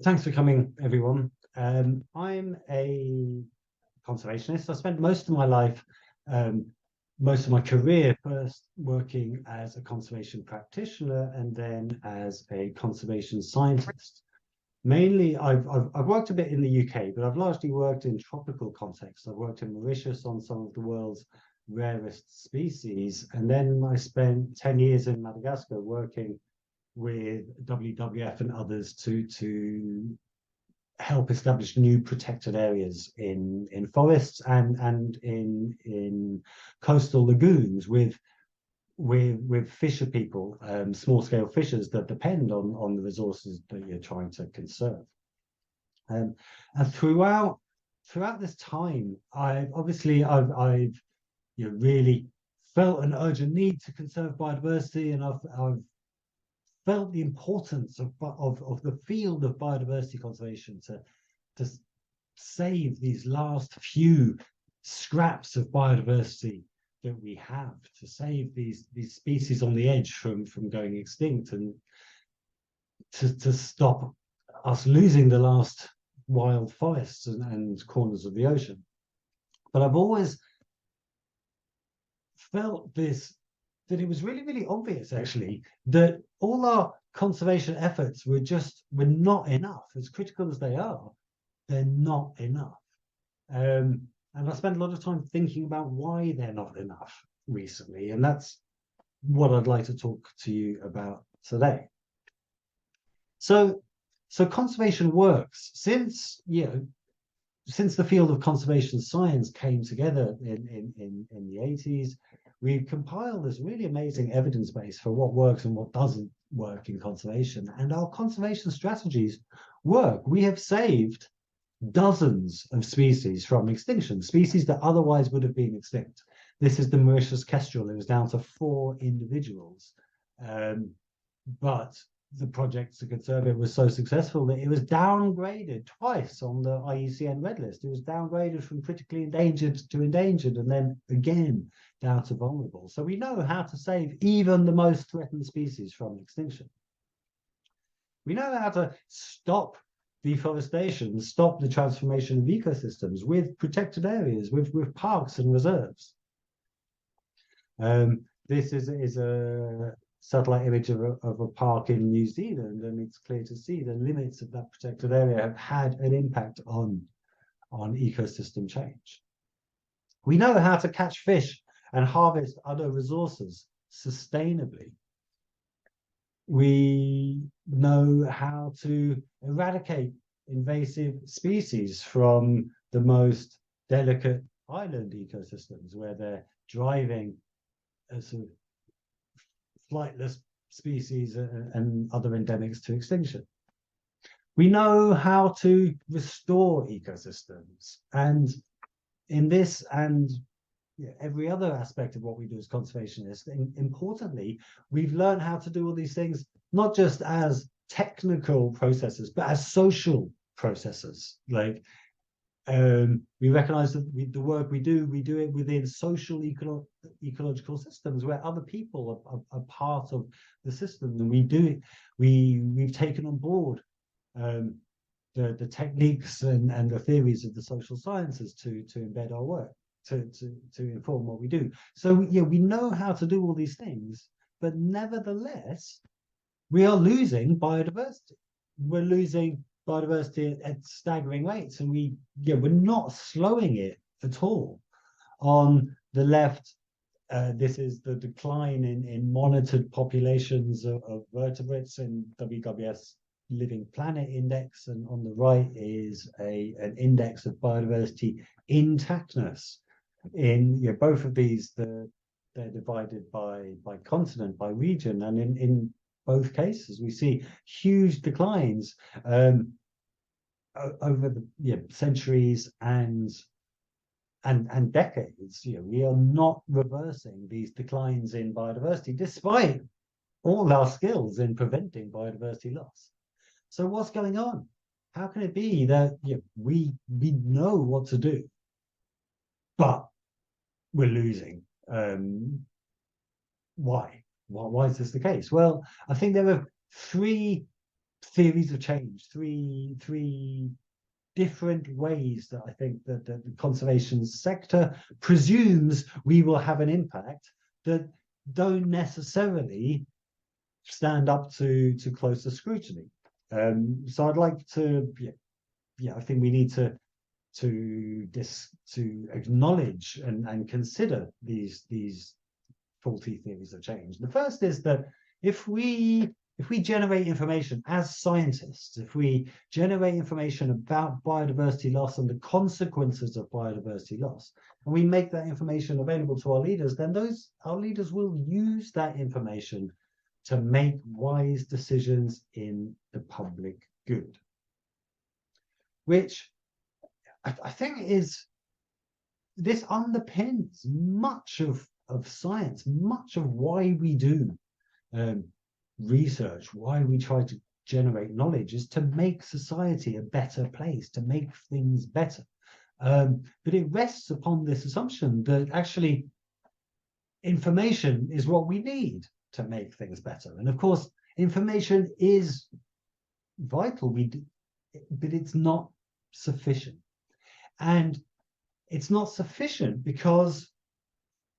Thanks for coming, everyone. I'm a conservationist. I spent most of my life, um, most of my career, first working as a conservation practitioner and then as a conservation scientist. Mainly, I've worked a bit in the UK, but I've largely worked in tropical contexts. I've worked in Mauritius on some of the world's rarest species, and then I spent 10 years in Madagascar working with WWF and others to help establish new protected areas in forests and in coastal lagoons with fisher people, small scale fishers that depend on the resources that you're trying to conserve. And throughout this time, I've really felt an urgent need to conserve biodiversity, and I've felt the importance of the field of biodiversity conservation to save these last few scraps of biodiversity that we have, to save these species on the edge from going extinct, and to stop us losing the last wild forests and corners of the ocean. But I've always felt that it was really, really obvious, actually, that all our conservation efforts were not enough. As critical as they are, they're not enough. And I spent a lot of time thinking about why they're not enough recently, and that's what I'd like to talk to you about today. So conservation works since the field of conservation science came together in the 80s. We've compiled this really amazing evidence base for what works and what doesn't work in conservation. And our conservation strategies work. We have saved dozens of species from extinction, species that otherwise would have been extinct. This is the Mauritius kestrel. It was down to 4 individuals. But the project to conserve it was so successful that it was downgraded twice on the IUCN Red List. It was downgraded from critically endangered to endangered, and then again down to vulnerable. So we know how to save even the most threatened species from extinction. We know how to stop deforestation, stop the transformation of ecosystems with protected areas, with parks and reserves. This is a satellite image of a park in New Zealand, and it's clear to see the limits of that protected area have had an impact on ecosystem change. We know how to catch fish and harvest other resources sustainably. We know how to eradicate invasive species from the most delicate island ecosystems, where they're driving a sort of flightless species and other endemics to extinction. We know how to restore ecosystems, and in this and every other aspect of what we do as conservationists, importantly, we've learned how to do all these things not just as technical processes, but as social processes. Like, we recognize that the work we do it within social ecological systems where other people are part of the system, and we've taken on board the techniques and the theories of the social sciences to embed our work, to inform what we do. So yeah, we know how to do all these things, but nevertheless, we are losing biodiversity. We're losing biodiversity at staggering rates, and we're not slowing it at all. On the left, this is the decline in monitored populations of vertebrates in WWF's Living Planet Index, and on the right is an index of biodiversity intactness. In both of these, they're divided by continent, by region, and in both cases we see huge declines over the centuries and decades. We are not reversing these declines in biodiversity despite all our skills in preventing biodiversity loss. So what's going on? How can it be that we know what to do, but we're losing? Why? Why is this the case? Well, I think there are 3 theories of change, three different ways that I think that the conservation sector presumes we will have an impact that don't necessarily stand up to closer scrutiny. So I'd like to, I think we need to acknowledge and consider these faulty theories of change. The first is that if we generate information as scientists, if we generate information about biodiversity loss and the consequences of biodiversity loss, and we make that information available to our leaders, then our leaders will use that information to make wise decisions in the public good, which I think this underpins much of science, much of why we do research, why we try to generate knowledge, is to make society a better place, to make things better. But it rests upon this assumption that actually information is what we need to make things better. And of course, information is vital, but it's not sufficient. And it's not sufficient because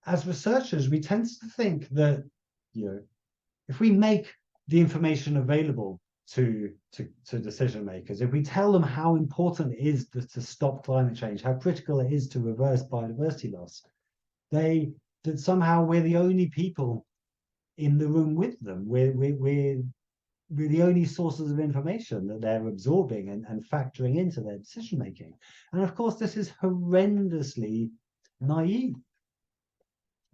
as researchers, we tend to think that, if we make the information available to decision makers, if we tell them how important it is to stop climate change, how critical it is to reverse biodiversity loss, that somehow we're the only people in the room with them. We're the only sources of information that they're absorbing and factoring into their decision making. And of course, this is horrendously naive,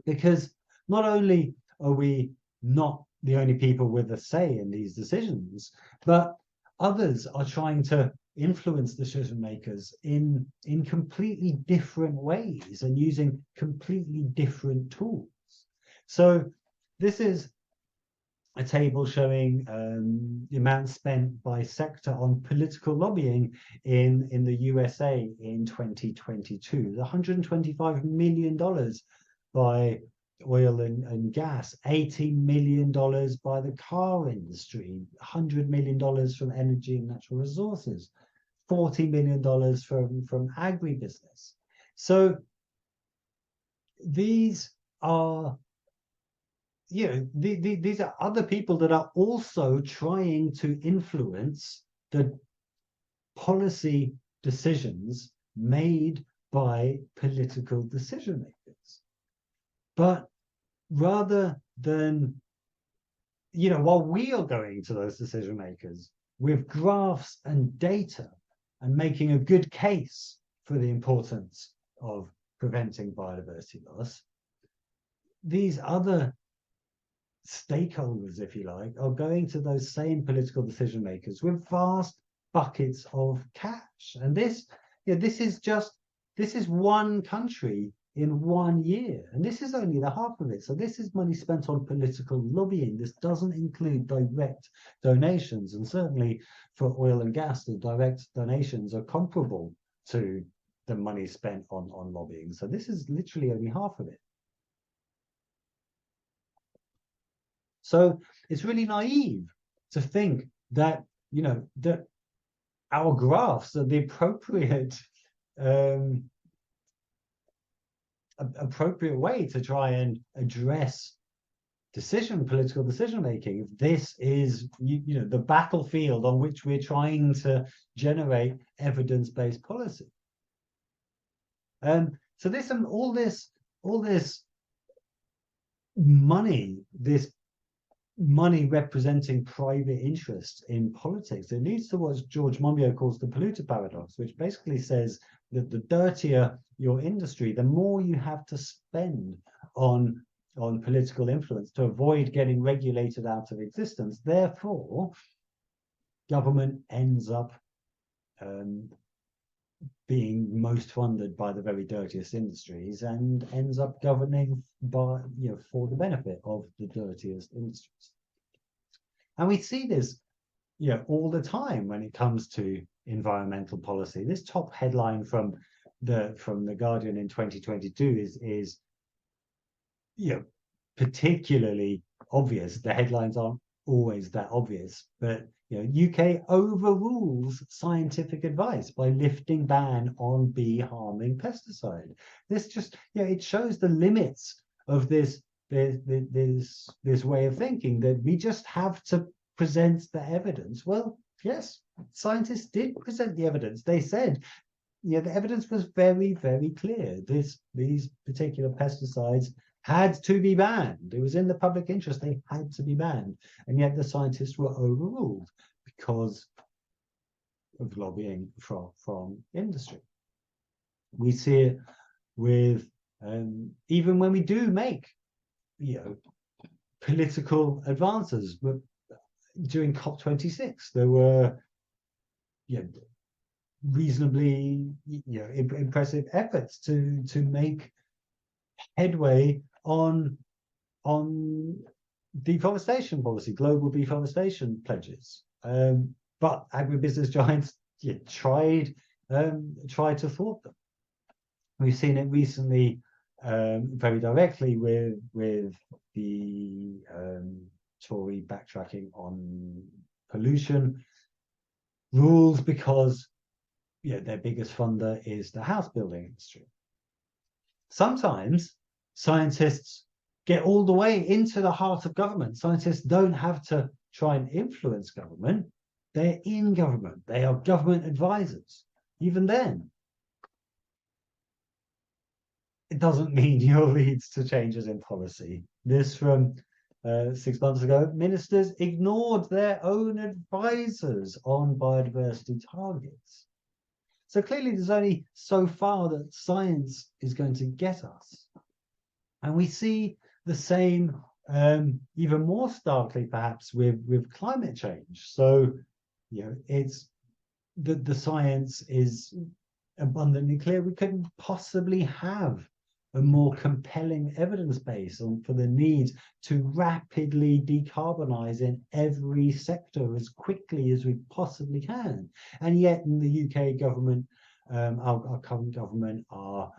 because not only are we not the only people with a say in these decisions, but others are trying to influence decision makers in completely different ways and using completely different tools. So this is a table showing the amount spent by sector on political lobbying in the USA in 2022. The $125 million by oil and gas, $80 million by the car industry, $100 million from energy and natural resources, $40 million from agribusiness. So these are, these are other people that are also trying to influence the policy decisions made by political decision makers. But rather than, while we are going to those decision makers with graphs and data and making a good case for the importance of preventing biodiversity loss, these other stakeholders, if you like, are going to those same political decision makers with vast buckets of cash. And this is one country in 1 year, and this is only the half of it. So this is money spent on political lobbying. This doesn't include direct donations, and certainly for oil and gas, the direct donations are comparable to the money spent on lobbying. So this is literally only half of it. So it's really naive to think that, that our graphs are the appropriate way to try and address political decision making. If this is the battlefield on which we're trying to generate evidence-based policy. So this and all this money representing private interests in politics, it leads to what George Monbiot calls the polluter paradox, which basically says that the dirtier your industry, the more you have to spend on political influence to avoid getting regulated out of existence. Therefore, government ends up being most funded by the very dirtiest industries and ends up governing by, for the benefit of the dirtiest industries. And we see this, all the time when it comes to environmental policy. This top headline from the Guardian in 2022 is particularly obvious. The headlines aren't always that obvious, but UK overrules scientific advice by lifting ban on bee harming pesticide. This just it shows the limits of this way of thinking, that we just have to present the evidence. Well, yes, scientists did present the evidence. They said the evidence was very, very clear. These particular pesticides had to be banned. It was in the public interest. They had to be banned. And yet the scientists were overruled because of lobbying from industry. We see it with even when we do make political advances. But during COP26, there were reasonably impressive efforts to make headway on deforestation policy, global deforestation pledges. But agribusiness giants tried to thwart them. We've seen it recently very directly with the Tory backtracking on pollution rules, because their biggest funder is the house building industry. Sometimes scientists get all the way into the heart of government. Scientists don't have to try and influence government. They're in government. They are government advisors. Even then, it doesn't mean you'll lead to changes in policy. This from 6 months ago. Ministers ignored their own advisors on biodiversity targets. So clearly there's only so far that science is going to get us. And we see the same even more starkly perhaps with climate change. So it's the science is abundantly clear. We couldn't possibly have a more compelling evidence base for the need to rapidly decarbonize in every sector as quickly as we possibly can. And yet in the UK government, our current government are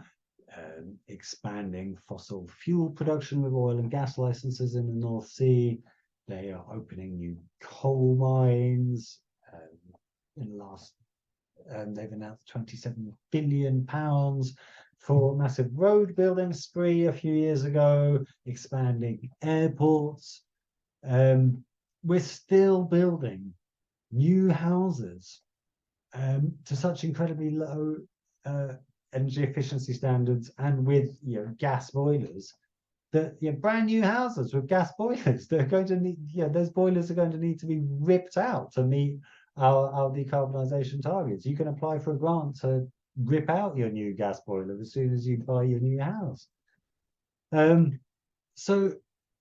expanding fossil fuel production with oil and gas licenses in the North Sea. They are opening new coal mines. In the last, they've announced £27 billion for a massive road building spree a few years ago, expanding airports. We're still building new houses to such incredibly low energy efficiency standards, and with gas boilers, that brand new houses with gas boilers, they're going to need those boilers are going to need to be ripped out to meet our decarbonisation targets. You can apply for a grant to rip out your new gas boiler as soon as you buy your new house. So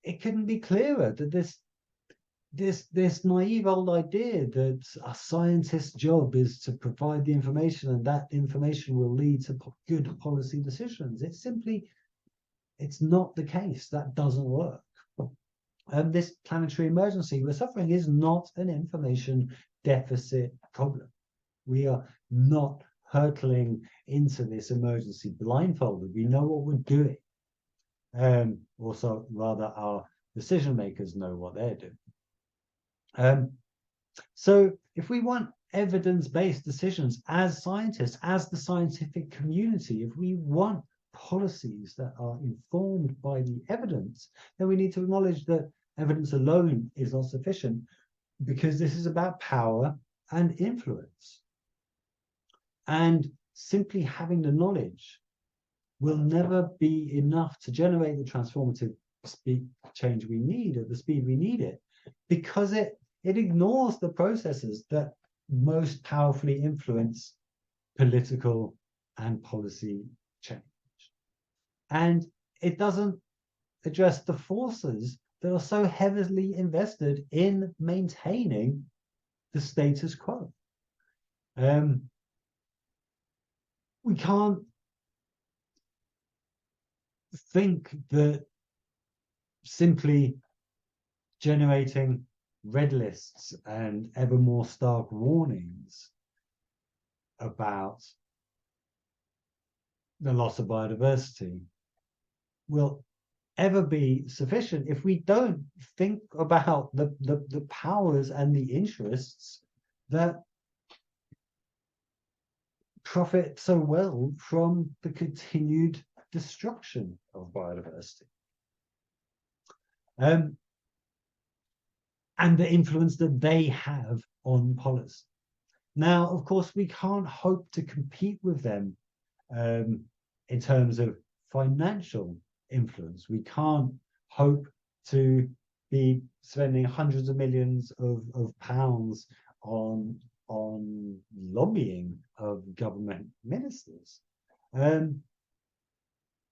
it couldn't be clearer that this naive old idea that a scientist's job is to provide the information and that information will lead to good policy decisions. It's not the case. That doesn't work. This planetary emergency we're suffering is not an information deficit problem. We are not hurtling into this emergency blindfolded. We know what we're doing. Also, rather, our decision makers know what they're doing. So if we want evidence-based decisions as scientists, as the scientific community, if we want policies that are informed by the evidence, then we need to acknowledge that evidence alone is not sufficient, because this is about power and influence. And simply having the knowledge will never be enough to generate the transformative change we need at the speed we need it, because it ignores the processes that most powerfully influence political and policy change. And it doesn't address the forces that are so heavily invested in maintaining the status quo. We can't think that simply generating red lists and ever more stark warnings about the loss of biodiversity will ever be sufficient if we don't think about the powers and the interests that profit so well from the continued destruction of biodiversity. And the influence that they have on policy. Now, of course, we can't hope to compete with them in terms of financial influence. We can't hope to be spending hundreds of millions of pounds on lobbying of government ministers.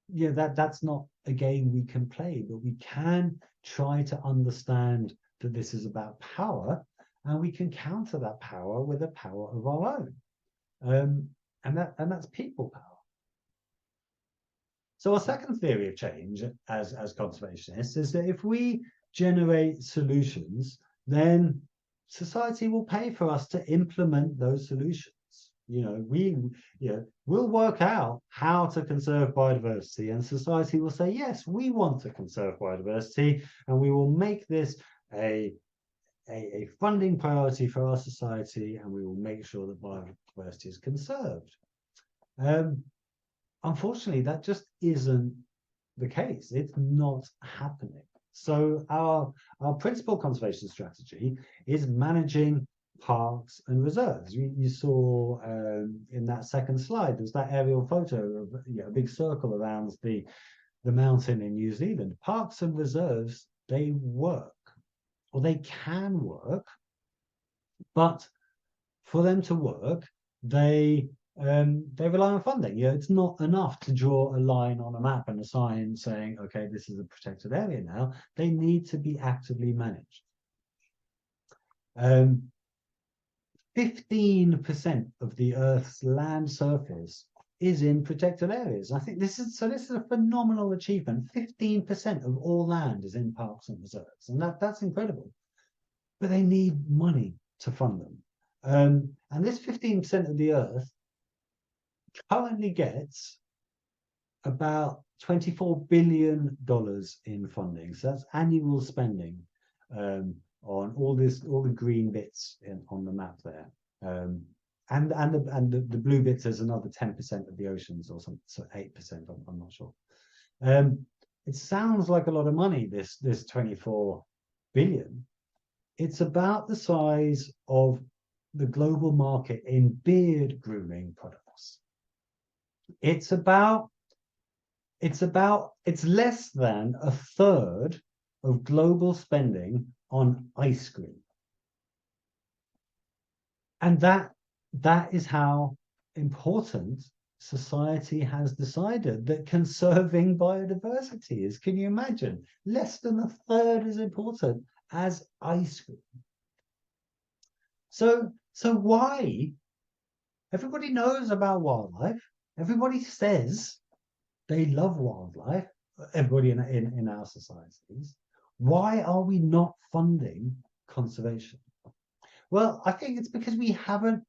That's not a game we can play, but we can try to understand that this is about power, and we can counter that power with a power of our own, and that's people power. So our second theory of change as conservationists is that if we generate solutions, then society will pay for us to implement those solutions. We'll work out how to conserve biodiversity, and society will say, yes, we want to conserve biodiversity, and we will make this a funding priority for our society, and we will make sure that biodiversity is conserved. Unfortunately, that just isn't the case. It's not happening. So our principal conservation strategy is managing parks and reserves. You saw in that second slide, there's that aerial photo of a big circle around the mountain in New Zealand. Parks and reserves, they work, or they can work, but for them to work, they rely on funding. It's not enough to draw a line on a map and a sign saying, okay, this is a protected area now. They need to be actively managed. 15% of the Earth's land surface is in protected areas. I think this is a phenomenal achievement. 15% of all land is in parks and reserves, and that's incredible. But they need money to fund them. And this 15% of the Earth currently gets about $24 billion in funding. So that's annual spending on all the green bits on the map there. And the blue bits is another 10% of the oceans, or something, so 8%, I'm not sure. It sounds like a lot of money, this 24 billion. It's about the size of the global market in beard grooming products. It's less than a third of global spending on ice cream. And that is how important society has decided that conserving biodiversity is. Can you imagine? Less than a third is important as ice cream. So why? Everybody knows about wildlife. Everybody says they love wildlife. Everybody in our societies. Why are we not funding conservation? Well, I think it's because we haven't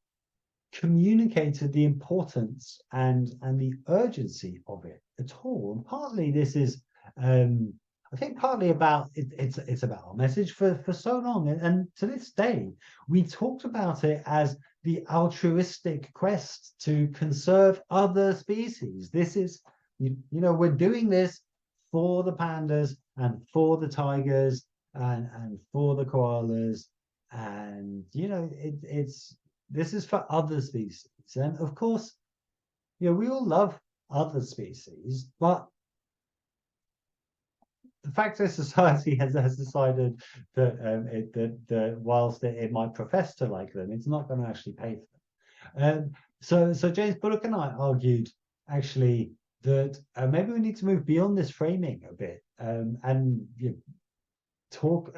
communicated the importance and the urgency of it at all. And partly this is, I think, partly about it's about our message for so long, and to this day we talked about it as the altruistic quest to conserve other species. This is, we're doing this for the pandas and for the tigers and for the koalas, and this is for other species. And of course, we all love other species, but the fact that society has decided that whilst it might profess to like them, it's not going to actually pay for them. So James Bullock and I argued actually that maybe we need to move beyond this framing a bit, and talk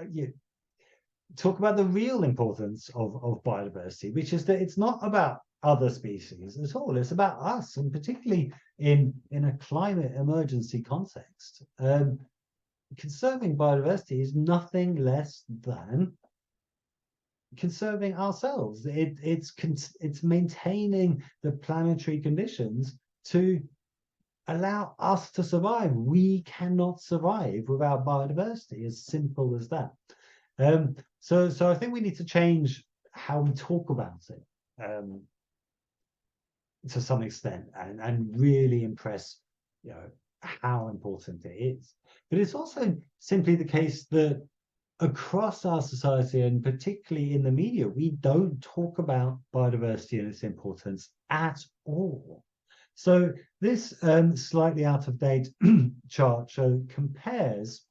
about the real importance of biodiversity, which is that it's not about other species at all. It's about us, and particularly in a climate emergency context. Conserving biodiversity is nothing less than conserving ourselves. It's maintaining the planetary conditions to allow us to survive. We cannot survive without biodiversity, as simple as that. So I think we need to change how we talk about it to some extent, and really impress, how important it is. But it's also simply the case that across our society, and particularly in the media, we don't talk about biodiversity and its importance at all. So this slightly out of date chart compares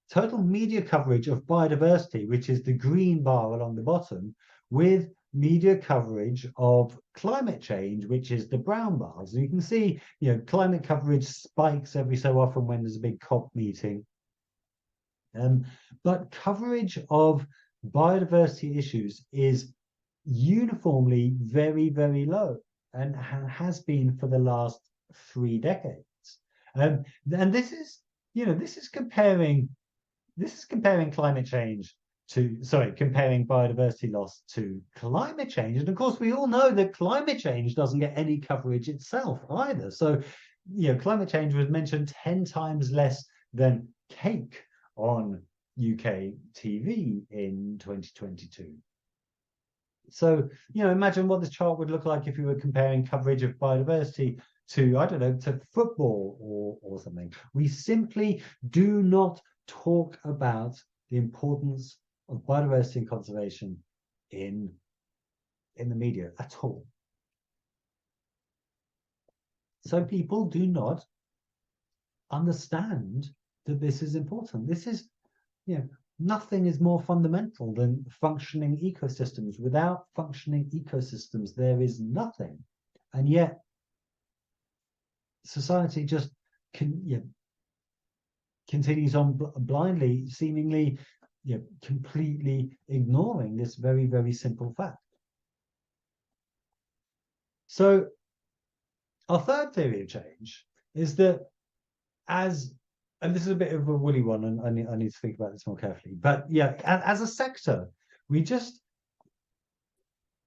total media coverage of biodiversity, which is the green bar along the bottom, with media coverage of climate change, which is the brown bars. And you can see, climate coverage spikes every so often when there's a big COP meeting. But coverage of biodiversity issues is uniformly very, very low, and has been for the last 3 decades. And this is comparing climate change comparing biodiversity loss to climate change. And of course, we all know that climate change doesn't get any coverage itself either. So, climate change was mentioned 10 times less than cake on UK TV in 2022. So, imagine what this chart would look like if you were comparing coverage of biodiversity to, I don't know, to football or something. We simply do not talk about the importance of biodiversity and conservation in the media at all. So people do not understand that this is important. This is, nothing is more fundamental than functioning ecosystems. Without functioning ecosystems, there is nothing. And yet, society just continues on blindly, seemingly, completely ignoring this very, very simple fact. So, our third theory of change is that and this is a bit of a woolly one, and I need to think about this more carefully. But as a sector,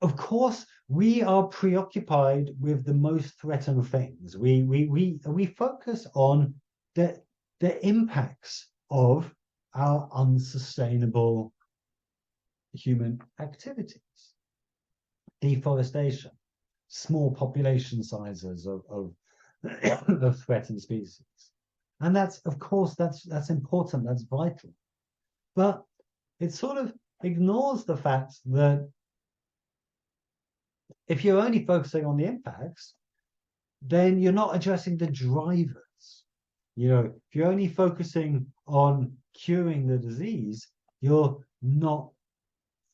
of course, we are preoccupied with the most threatened things. We focus on the impacts of our unsustainable human activities, deforestation, small population sizes of threatened species. And that's, of course, that's important, that's vital. But it sort of ignores the fact that if you're only focusing on the impacts, then you're not addressing the drivers. If you're only focusing on curing the disease, you're not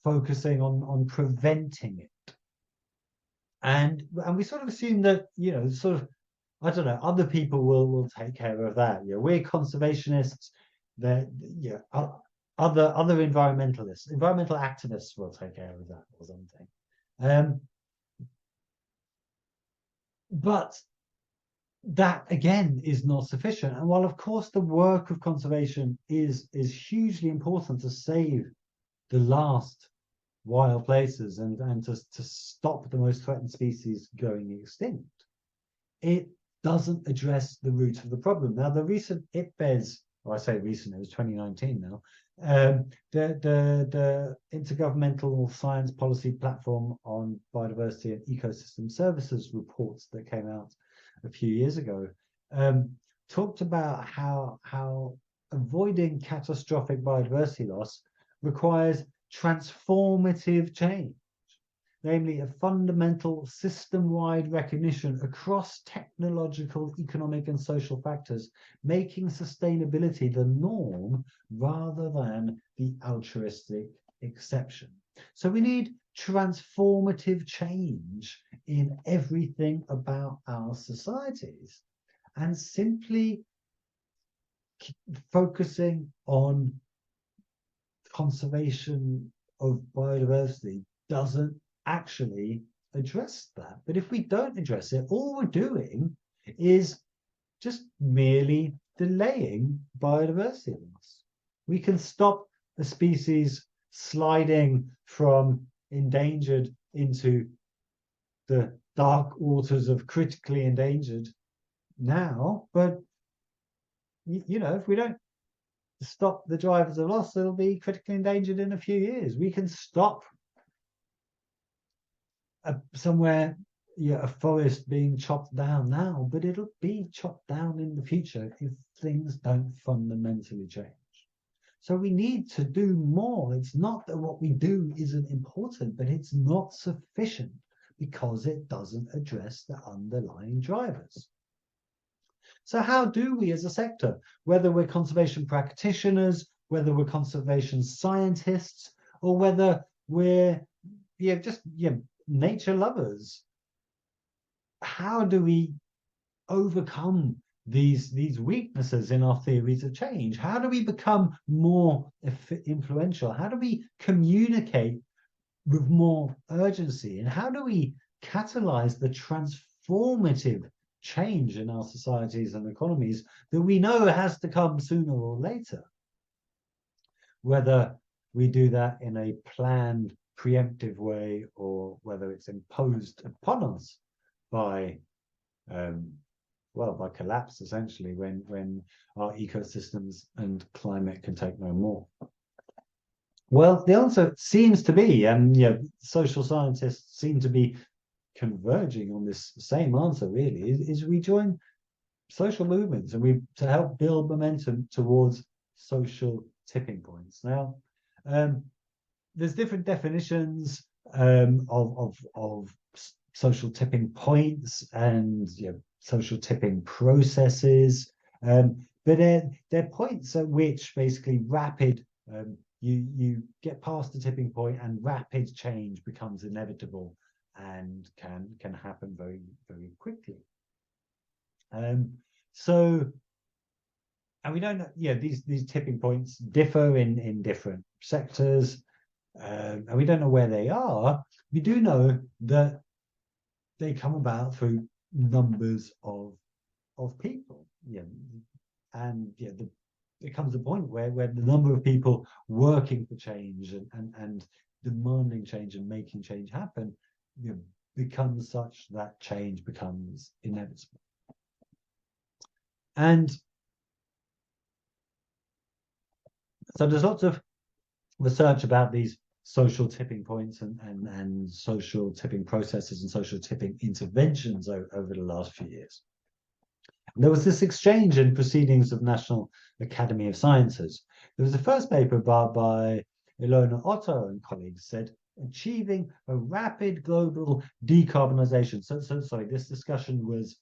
focusing on preventing it. And we sort of assume that, I don't know, other people will take care of that. We're conservationists, that other environmentalists, environmental activists will take care of that or something. But that again is not sufficient. And while of course the work of conservation is hugely important to save the last wild places and to stop the most threatened species going extinct, it doesn't address the root of the problem. Now, the recent IPBES, or I say recent, it was 2019 now, the Intergovernmental Science Policy Platform on Biodiversity and Ecosystem Services reports that came out a few years ago talked about how avoiding catastrophic biodiversity loss requires transformative change, namely a fundamental system-wide recognition across technological, economic, and social factors, making sustainability the norm rather than the altruistic exception. So we need transformative change in everything about our societies, and simply focusing on conservation of biodiversity doesn't actually address that. But if we don't address it, all we're doing is just merely delaying biodiversity loss. We can stop a species sliding from endangered into the dark waters of critically endangered now, but if we don't stop the drivers of loss, they'll be critically endangered in a few years. We can stop somewhere, a forest being chopped down now, but it'll be chopped down in the future if things don't fundamentally change. So we need to do more. It's not that what we do isn't important, but it's not sufficient because it doesn't address the underlying drivers. So how do we as a sector, whether we're conservation practitioners, whether we're conservation scientists, or whether we're just nature lovers, how do we overcome these weaknesses in our theories of change? How do we become more influential? How do we communicate with more urgency? And how do we catalyze the transformative change in our societies and economies that we know has to come sooner or later? Whether we do that in a planned, preemptive way, or whether it's imposed upon us by by collapse, essentially, when our ecosystems and climate can take no more. Well, the answer seems to be, and social scientists seem to be converging on this same answer, really, is we join social movements and to help build momentum towards social tipping points. Now, there's different definitions of social tipping points and social tipping processes, but they're points at which basically rapid you get past the tipping point and rapid change becomes inevitable and can happen very, very quickly. So, and we don't know, these tipping points differ in different sectors, and we don't know where they are. We do know that they come about through numbers of people, and there comes a point where the number of people working for change and demanding change and making change happen becomes such that change becomes inevitable. And so there's lots of research about these social tipping points and social tipping processes and social tipping interventions over the last few years. And there was this exchange in proceedings of National Academy of Sciences. There was the first paper by Ilona Otto and colleagues said, achieving a rapid global decarbonization. So sorry, this discussion was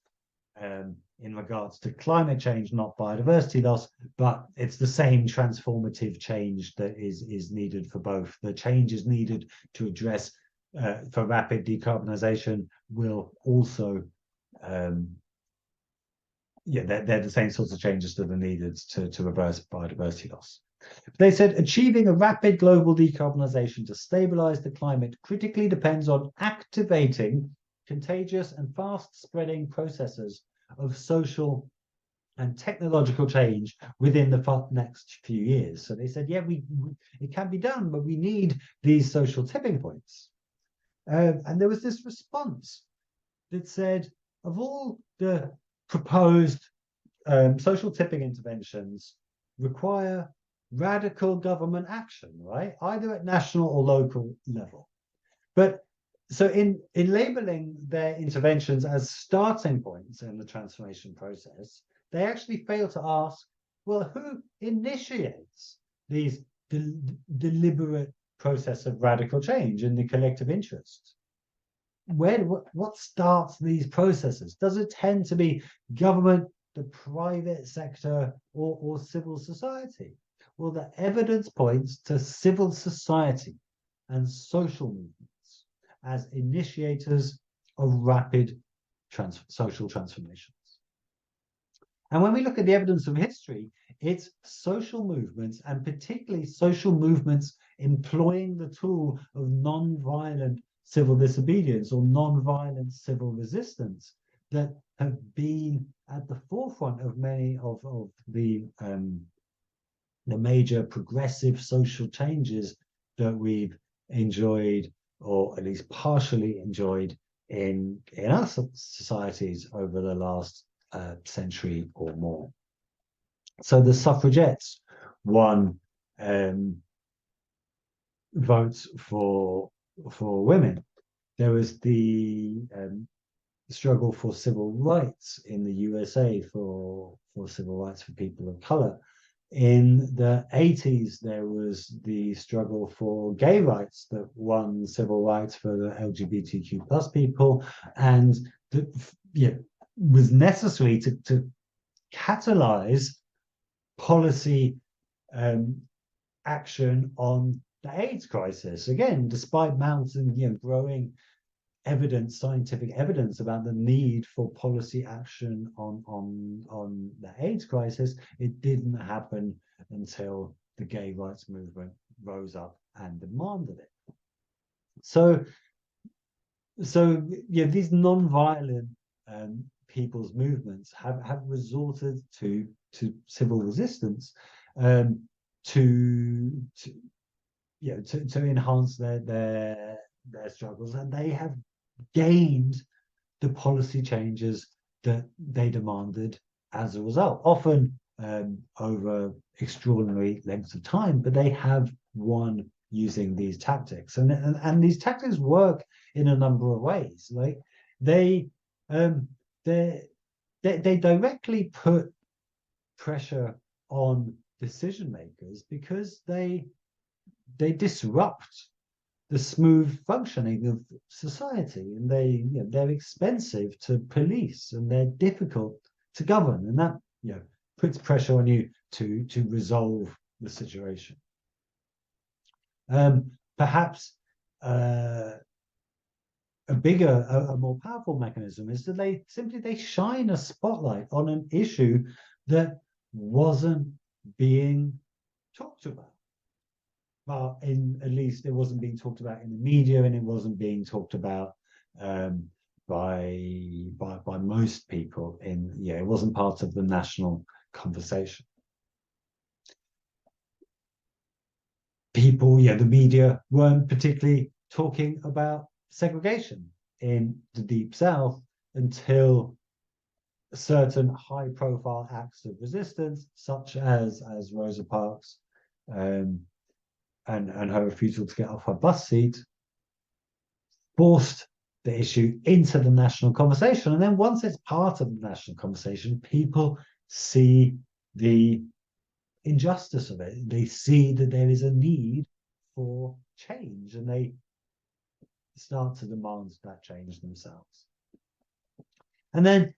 in regards to climate change, not biodiversity loss, but it's the same transformative change that is needed for both. The changes needed to address for rapid decarbonization will also they're the same sorts of changes that are needed to reverse biodiversity loss. They said achieving a rapid global decarbonization to stabilize the climate critically depends on activating contagious and fast-spreading processes of social and technological change within the next few years. So they said, it can be done, but we need these social tipping points. And there was this response that said, of all the proposed social tipping interventions require radical government action, right? Either at national or local level. But so in labeling their interventions as starting points in the transformation process, they actually fail to ask, well, who initiates these deliberate process of radical change in the collective interest? What starts these processes? Does it tend to be government, the private sector, or civil society? Well, the evidence points to civil society and social movements as initiators of rapid social transformations. And when we look at the evidence of history, it's social movements, and particularly social movements employing the tool of non-violent civil disobedience or non-violent civil resistance, that have been at the forefront of many of the major progressive social changes that we've enjoyed, or at least partially enjoyed, in our societies over the last century or more. So the suffragettes won votes for women. There was the struggle for civil rights in the USA for civil rights for people of color. In the 80s, there was the struggle for gay rights that won civil rights for the LGBTQ plus people, and that was necessary to catalyze policy action on the AIDS crisis. Again, despite mounting, growing evidence, scientific evidence about the need for policy action on the AIDS crisis, it didn't happen until the gay rights movement rose up and demanded it. So these non-violent people's movements have resorted to civil resistance to enhance their struggles, and they have gained the policy changes that they demanded as a result, often over extraordinary lengths of time, but they have won using these tactics, and these tactics work in a number of ways. Like they directly put pressure on decision makers because they disrupt the smooth functioning of society, and they're expensive to police, and they're difficult to govern, and that puts pressure on you to resolve the situation. Perhaps a more powerful mechanism is that they shine a spotlight on an issue that wasn't being talked about. Well, at least it wasn't being talked about in the media, and it wasn't being talked about by most people. It wasn't part of the national conversation. People, the media weren't particularly talking about segregation in the Deep South until certain high-profile acts of resistance, such as Rosa Parks and her refusal to get off her bus seat, forced the issue into the national conversation. And then once it's part of the national conversation, people see the injustice of it. They see that there is a need for change, and they start to demand that change themselves. And then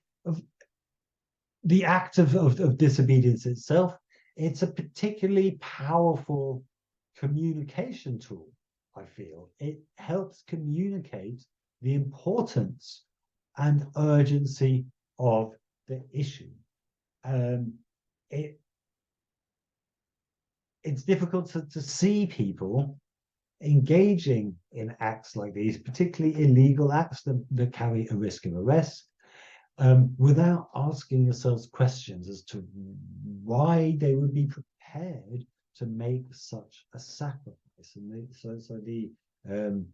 the act of disobedience itself, it's a particularly powerful communication tool, I feel. It helps communicate the importance and urgency of the issue. It's difficult to see people engaging in acts like these, particularly illegal acts that carry a risk of arrest, without asking yourselves questions as to why they would be prepared to make such a sacrifice. And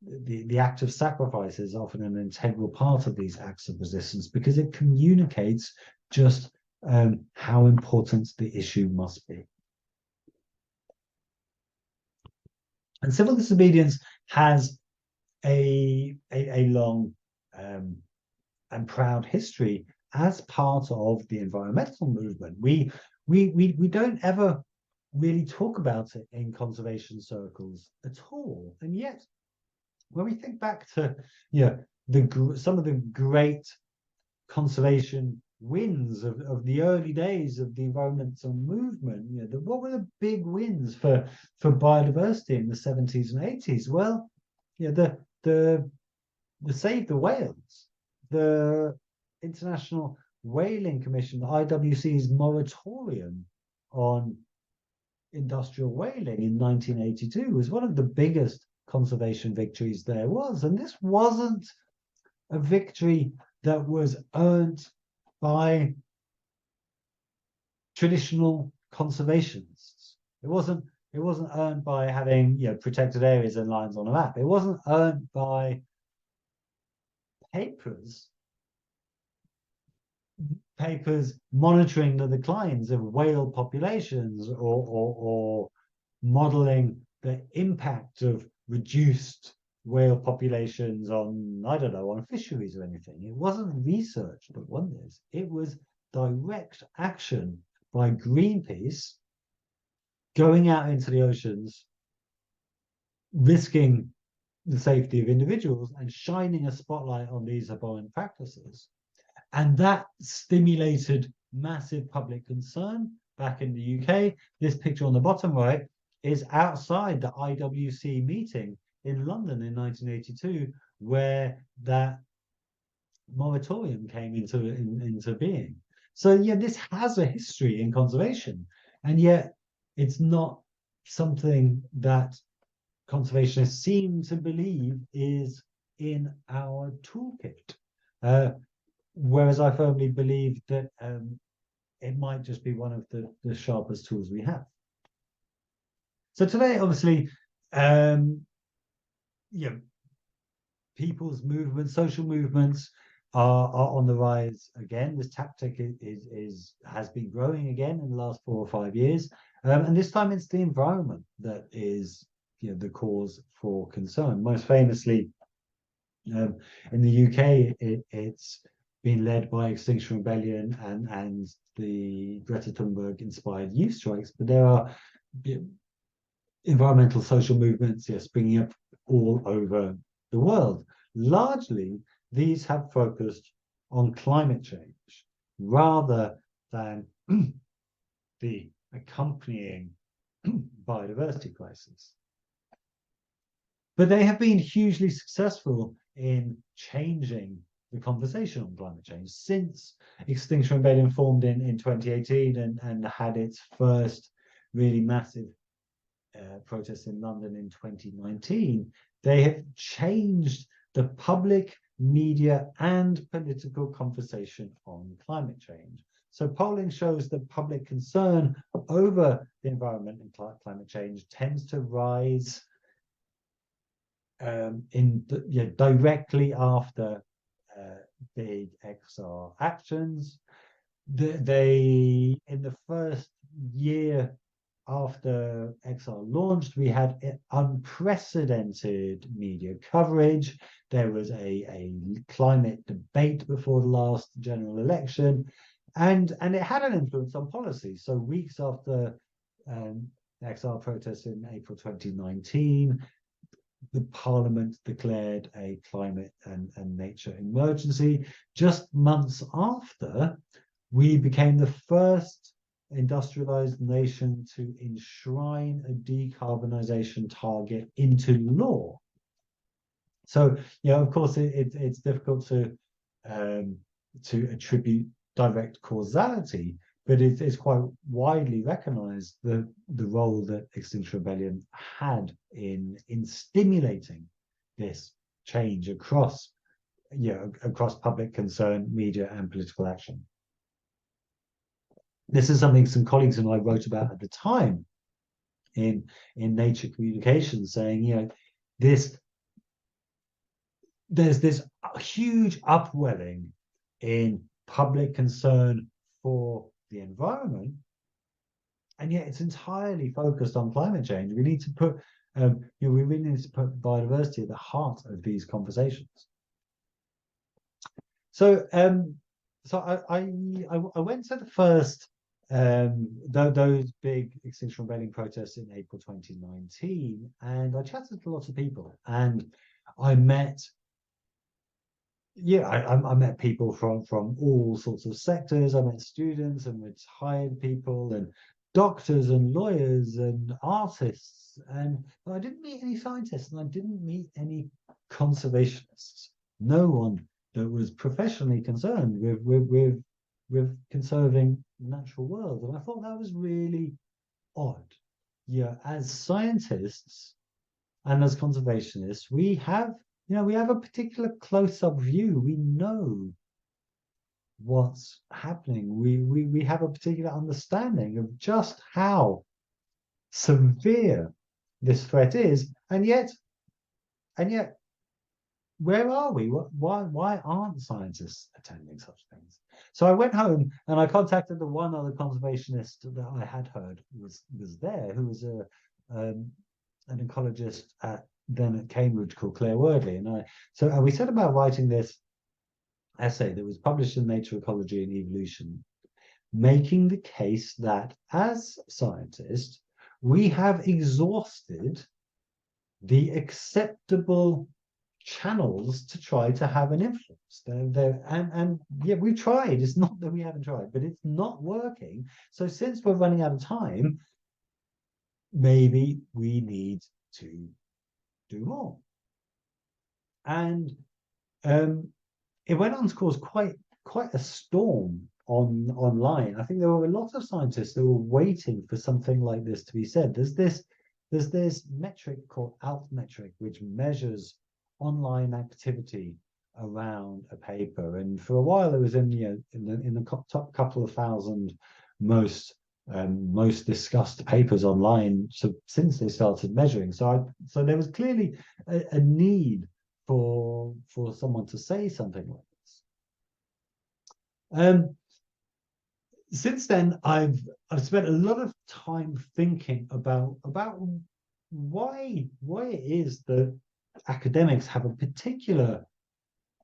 the act of sacrifice is often an integral part of these acts of resistance, because it communicates just how important the issue must be. And civil disobedience has a long and proud history as part of the environmental movement. We don't ever really talk about it in conservation circles at all, and yet when we think back to some of the great conservation wins of the early days of the environmental movement, what were the big wins for biodiversity in the 70s and 80s? Well, the Save the Whales, the International Whaling Commission, the IWC's moratorium on industrial whaling in 1982 was one of the biggest conservation victories there was. And this wasn't a victory that was earned by traditional conservationists. It wasn't earned by having protected areas and lines on a map. It wasn't earned by papers papers monitoring the declines of whale populations, or modeling the impact of reduced whale populations on, I don't know, on fisheries or anything. It wasn't research that won this. It was direct action by Greenpeace going out into the oceans, risking the safety of individuals and shining a spotlight on these abhorrent practices. And that stimulated massive public concern back in the UK. This picture on the bottom right is outside the IWC meeting in London in 1982, where that moratorium came into being. So yeah, this has a history in conservation, and yet it's not something that conservationists seem to believe is in our toolkit. Whereas I firmly believe that it might just be one of the sharpest tools we have. So today, obviously, people's movements, social movements are on the rise again. This tactic has been growing again in the last 4 or 5 years, and this time it's the environment that is the cause for concern. Most famously, in the UK, it's been led by Extinction Rebellion and the Greta Thunberg inspired youth strikes, but there are environmental social movements springing up all over the world. Largely, these have focused on climate change rather than the accompanying biodiversity crisis. But they have been hugely successful in changing the conversation on climate change since Extinction Rebellion formed in 2018 and had its first really massive protest in London in 2019. They have changed the public, media, and political conversation on climate change. So polling shows that public concern over the environment and climate change tends to rise directly after big XR actions. In the first year after XR launched, we had unprecedented media coverage. There was a climate debate before the last general election, and it had an influence on policy. So weeks after XR protests in April 2019, the Parliament declared a climate and nature emergency. Just months after, we became the first industrialized nation to enshrine a decarbonization target into law. So, of course, it's difficult to attribute direct causality, but it's quite widely recognized the role that Extinction Rebellion had in stimulating this change across public concern, media, and political action. This is something some colleagues and I wrote about at the time in Nature Communications, saying, there's this huge upwelling in public concern for the environment, and yet it's entirely focused on climate change. We need to put, we really need to put biodiversity at the heart of these conversations. So, I went to the first those big Extinction Rebellion protests in April 2019, and I chatted to lots of people, and I met. I met people from all sorts of sectors. I met students and retired people and doctors and lawyers and artists, and I didn't meet any scientists, and I didn't meet any conservationists. No one that was professionally concerned with conserving the natural world, and I thought that was really odd. As scientists and as conservationists, we have a particular close-up view. We know what's happening. We have a particular understanding of just how severe this threat is, and yet where are we? Why aren't scientists attending such things? So I went home and I contacted the one other conservationist that I had heard was there, who was an ecologist then at Cambridge called Claire Wordley, and we set about writing this essay that was published in Nature, Ecology and Evolution, making the case that as scientists we have exhausted the acceptable channels to try to have an influence. And yeah, we've tried. It's not that we haven't tried, but it's not working. So since we're running out of time, maybe we need to do more. And it went on to cause quite a storm online. I think there were a lot of scientists that were waiting for something like this to be said. There's this metric called altmetric, which measures online activity around a paper, and for a while it was in the top couple of thousand most discussed papers online. So since they started measuring, so there was clearly a need for someone to say something like this. Since then, I've spent a lot of time thinking about why it is that academics have a particular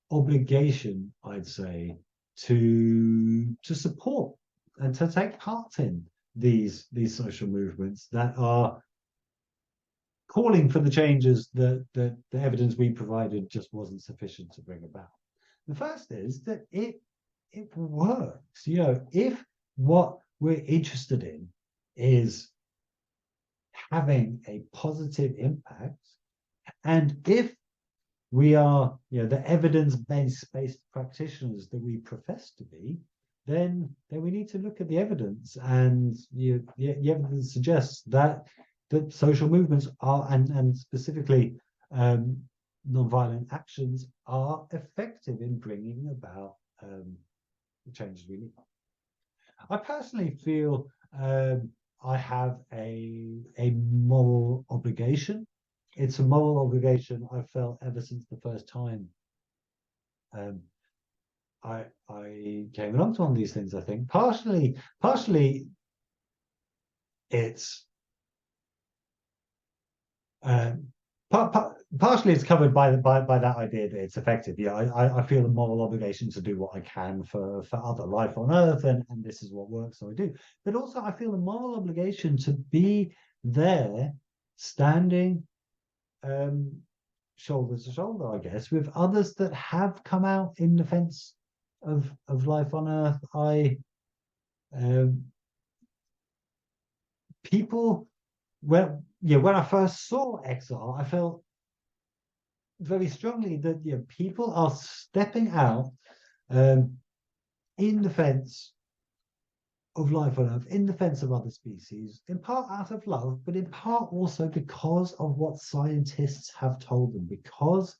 obligation, I'd say, to support and to take part in these social movements that are calling for the changes that the evidence we provided just wasn't sufficient to bring about. The first is that it works. If what we're interested in is having a positive impact, and if we are, the evidence-based practitioners that we profess to be, then we need to look at the evidence, and the evidence suggests that social movements are, and specifically nonviolent actions, are effective in bringing about the changes we need. I personally feel I have a moral obligation. It's a moral obligation I've felt ever since the first time I came along to one of these things. I think partially it's partially it's covered by that idea that it's effective. I feel a moral obligation to do what I can for other life on Earth, and this is what works, so I do. But also I feel a moral obligation to be there, standing shoulder to shoulder, I guess, with others that have come out in defense of life on Earth. When I first saw XR, I felt very strongly that people are stepping out in defense of life on Earth, in defense of other species, in part out of love, but in part also because of what scientists have told them, because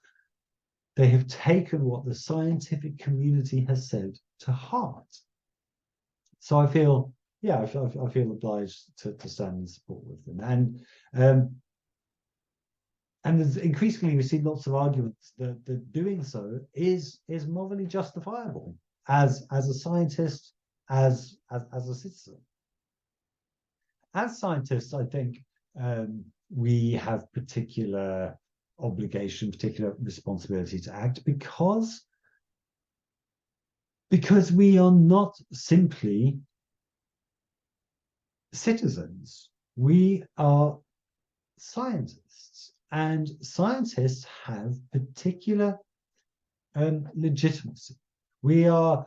they have taken what the scientific community has said to heart. So I feel obliged to stand in support with them. And there's increasingly we see lots of arguments that doing so is morally justifiable as a scientist, as a citizen. As scientists, I think we have particular obligation, particular responsibility to act because we are not simply citizens. We are scientists, and scientists have particular legitimacy. We are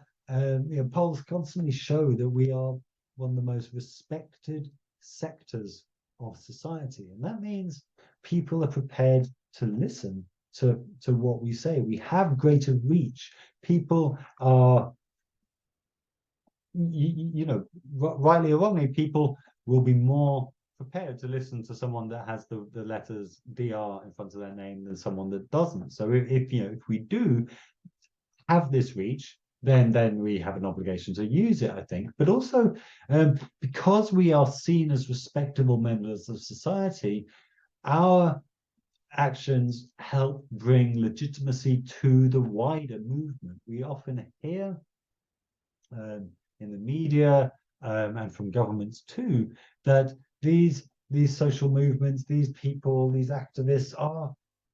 polls constantly show that we are one of the most respected sectors of society, and that means people are prepared to listen to what we say. We have greater reach. People are, rightly or wrongly, people will be more prepared to listen to someone that has the letters DR in front of their name than someone that doesn't. So if we do have this reach, then we have an obligation to use it, I think. But also because we are seen as respectable members of society, our actions help bring legitimacy to the wider movement. We often hear in the media and from governments too that these social movements, these people, these activists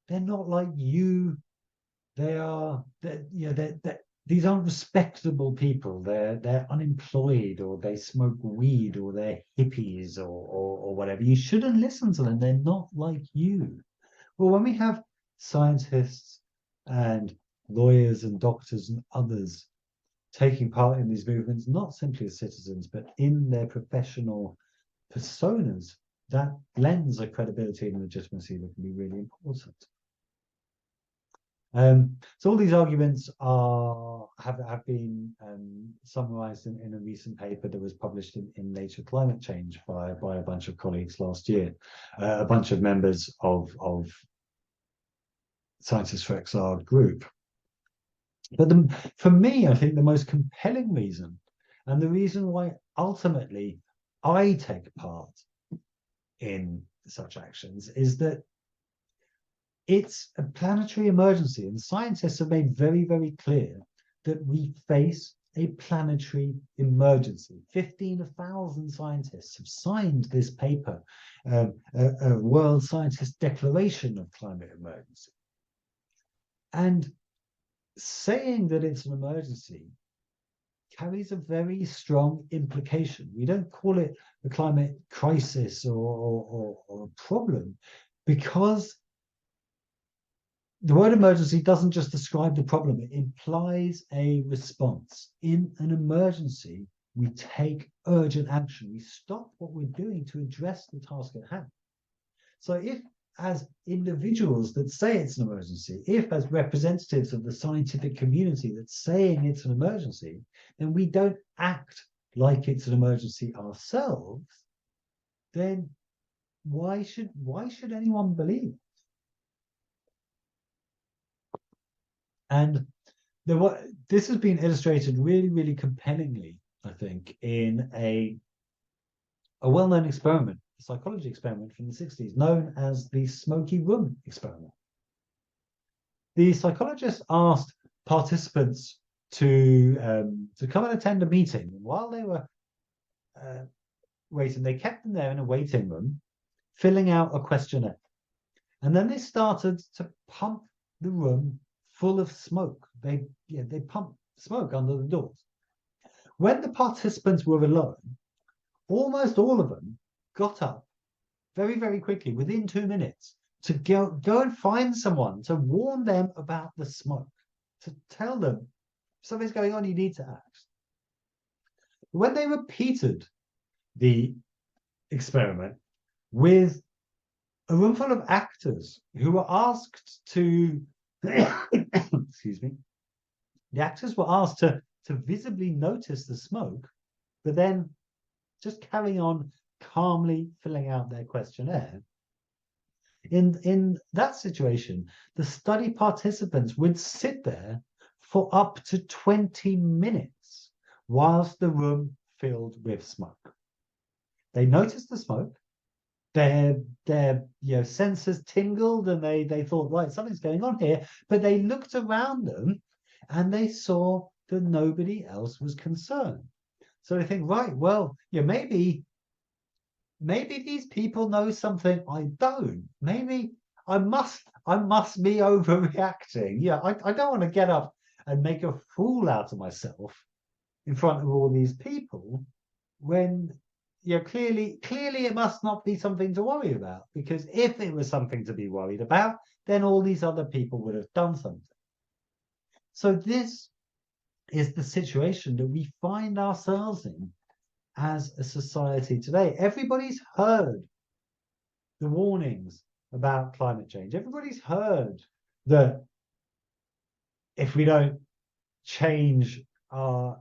they're not like you. These aren't respectable people. They're unemployed, or they smoke weed, or they're hippies, or whatever. You shouldn't listen to them. They're not like you. Well, when we have scientists and lawyers and doctors and others taking part in these movements, not simply as citizens, but in their professional personas, that lends a credibility and legitimacy that can be really important. So all these arguments have been summarized in a recent paper that was published in Nature Climate Change by a bunch of colleagues last year, a bunch of members of Scientists for XR group. But for me, I think the most compelling reason, and the reason why ultimately I take part in such actions, is that it's a planetary emergency, and scientists have made very, very clear that we face a planetary emergency. 15,000 scientists have signed this paper, a World Scientist Declaration of Climate Emergency. And saying that it's an emergency carries a very strong implication. We don't call it a climate crisis or a problem, because the word emergency doesn't just describe the problem, it implies a response. In an emergency, we take urgent action. We stop what we're doing to address the task at hand. So if, as individuals that say it's an emergency, if as representatives of the scientific community that's saying it's an emergency, then we don't act like it's an emergency ourselves, then why should anyone believe? And this has been illustrated really, really compellingly, I think, in a well-known experiment, a psychology experiment from the 60s, known as the smoky room experiment. The psychologists asked participants to come and attend a meeting. And while they were waiting, they kept them there in a waiting room, filling out a questionnaire. And then they started to pump the room full of smoke. They pumped smoke under the doors. When the participants were alone, almost all of them got up very, very quickly, within 2 minutes, to go and find someone to warn them about the smoke, to tell them something's going on, you need to act. When they repeated the experiment with a room full of actors who were asked to excuse me, the actors were asked to visibly notice the smoke, but then just carry on calmly filling out their questionnaire. In that situation, the study participants would sit there for up to 20 minutes whilst the room filled with smoke. They noticed the smoke, their senses tingled, and they thought, right, something's going on here. But they looked around them and they saw that nobody else was concerned. So they think, right, well, maybe these people know something I don't. Maybe I must be overreacting. Yeah, I don't want to get up and make a fool out of myself in front of all these people when clearly it must not be something to worry about, because if it was something to be worried about, then all these other people would have done something. So this is the situation that we find ourselves in as a society today. Everybody's heard the warnings about climate change. Everybody's heard that if we don't change our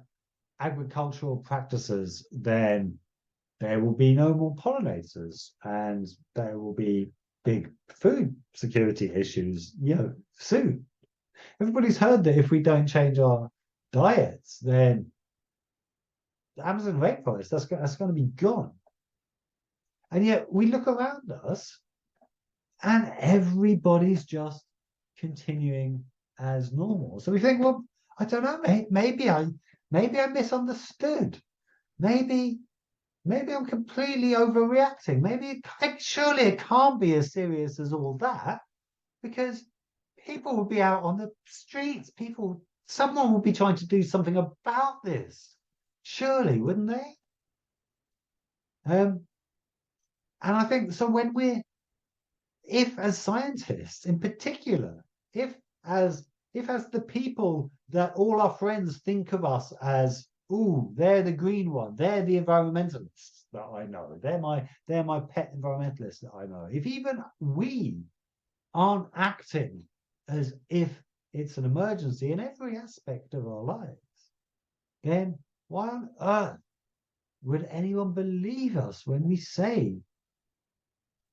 agricultural practices, then there will be no more pollinators, and there will be big food security issues, soon. Everybody's heard that if we don't change our diets, then the Amazon rainforest, that's going to be gone. And yet we look around us and everybody's just continuing as normal. So we think, well, I don't know, maybe I misunderstood. Maybe I'm completely overreacting. Surely it can't be as serious as all that, because people will be out on the streets. Someone will be trying to do something about this. Surely, wouldn't they? And I think so if as scientists in particular, if as the people that all our friends think of us as, ooh, they're the green one, they're the environmentalists that I know, they're my pet environmentalists that I know. If even we aren't acting as if it's an emergency in every aspect of our lives, then why on earth would anyone believe us when we say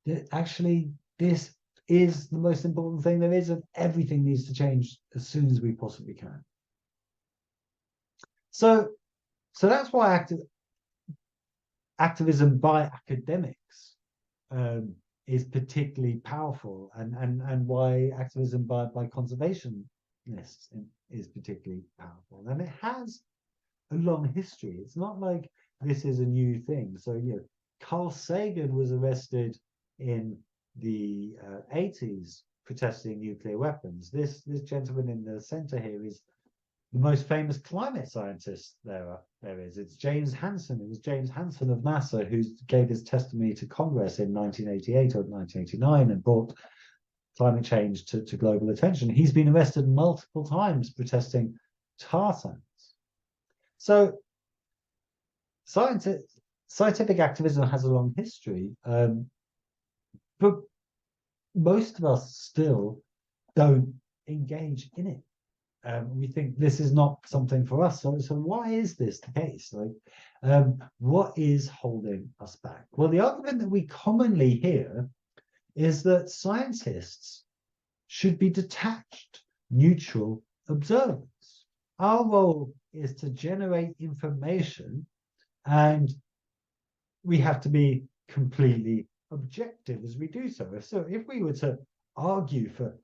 that actually this is the most important thing there is, and everything needs to change as soon as we possibly can? So that's why activism by academics is particularly powerful, and why activism by conservationists is particularly powerful. And it has a long history. It's not like this is a new thing. So, Carl Sagan was arrested in the 80s protesting nuclear weapons. This gentleman in the center here is the most famous climate scientist there is. It's James Hansen. It was James Hansen of NASA who gave his testimony to Congress in 1988 or 1989 and brought climate change to global attention. He's been arrested multiple times protesting tar sands. So scientific activism has a long history, but most of us still don't engage in it. We think this is not something for us. So why is this the case? What is holding us back? Well, the argument that we commonly hear is that scientists should be detached, neutral observers. Our role is to generate information, and we have to be completely objective as we do so. If we were to argue for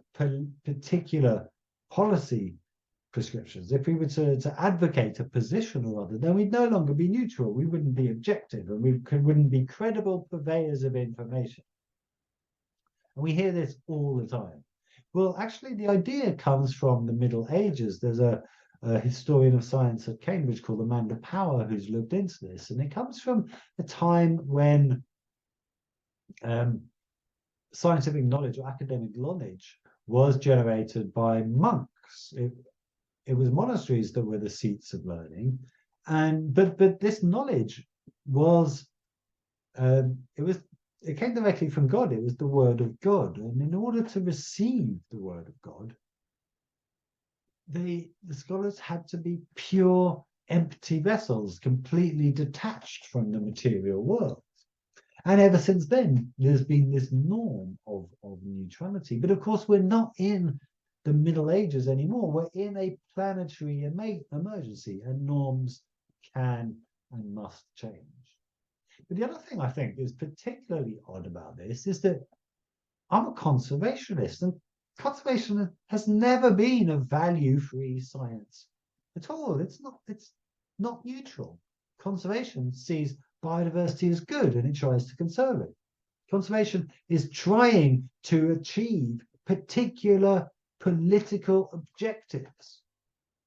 particular policy prescriptions, if we were to advocate a position or other, then we'd no longer be neutral. We wouldn't be objective, and we wouldn't be credible purveyors of information. And we hear this all the time. Well, actually, the idea comes from the Middle Ages. There's a historian of science at Cambridge called Amanda Power who's looked into this, and it comes from a time when scientific knowledge or academic knowledge was generated by monks. It was monasteries that were the seats of learning, but this knowledge was it came directly from God. It was the word of God, and in order to receive the word of God, the scholars had to be pure, empty vessels, completely detached from the material world. And ever since then, there's been this norm of neutrality. But of course, we're not in the Middle Ages anymore. We're in a planetary emergency, and norms can and must change. But the other thing I think is particularly odd about this is that I'm a conservationist, and conservation has never been a value-free science at all. It's not neutral. Conservation sees biodiversity as good, and it tries to conserve it. Conservation is trying to achieve particular political objectives,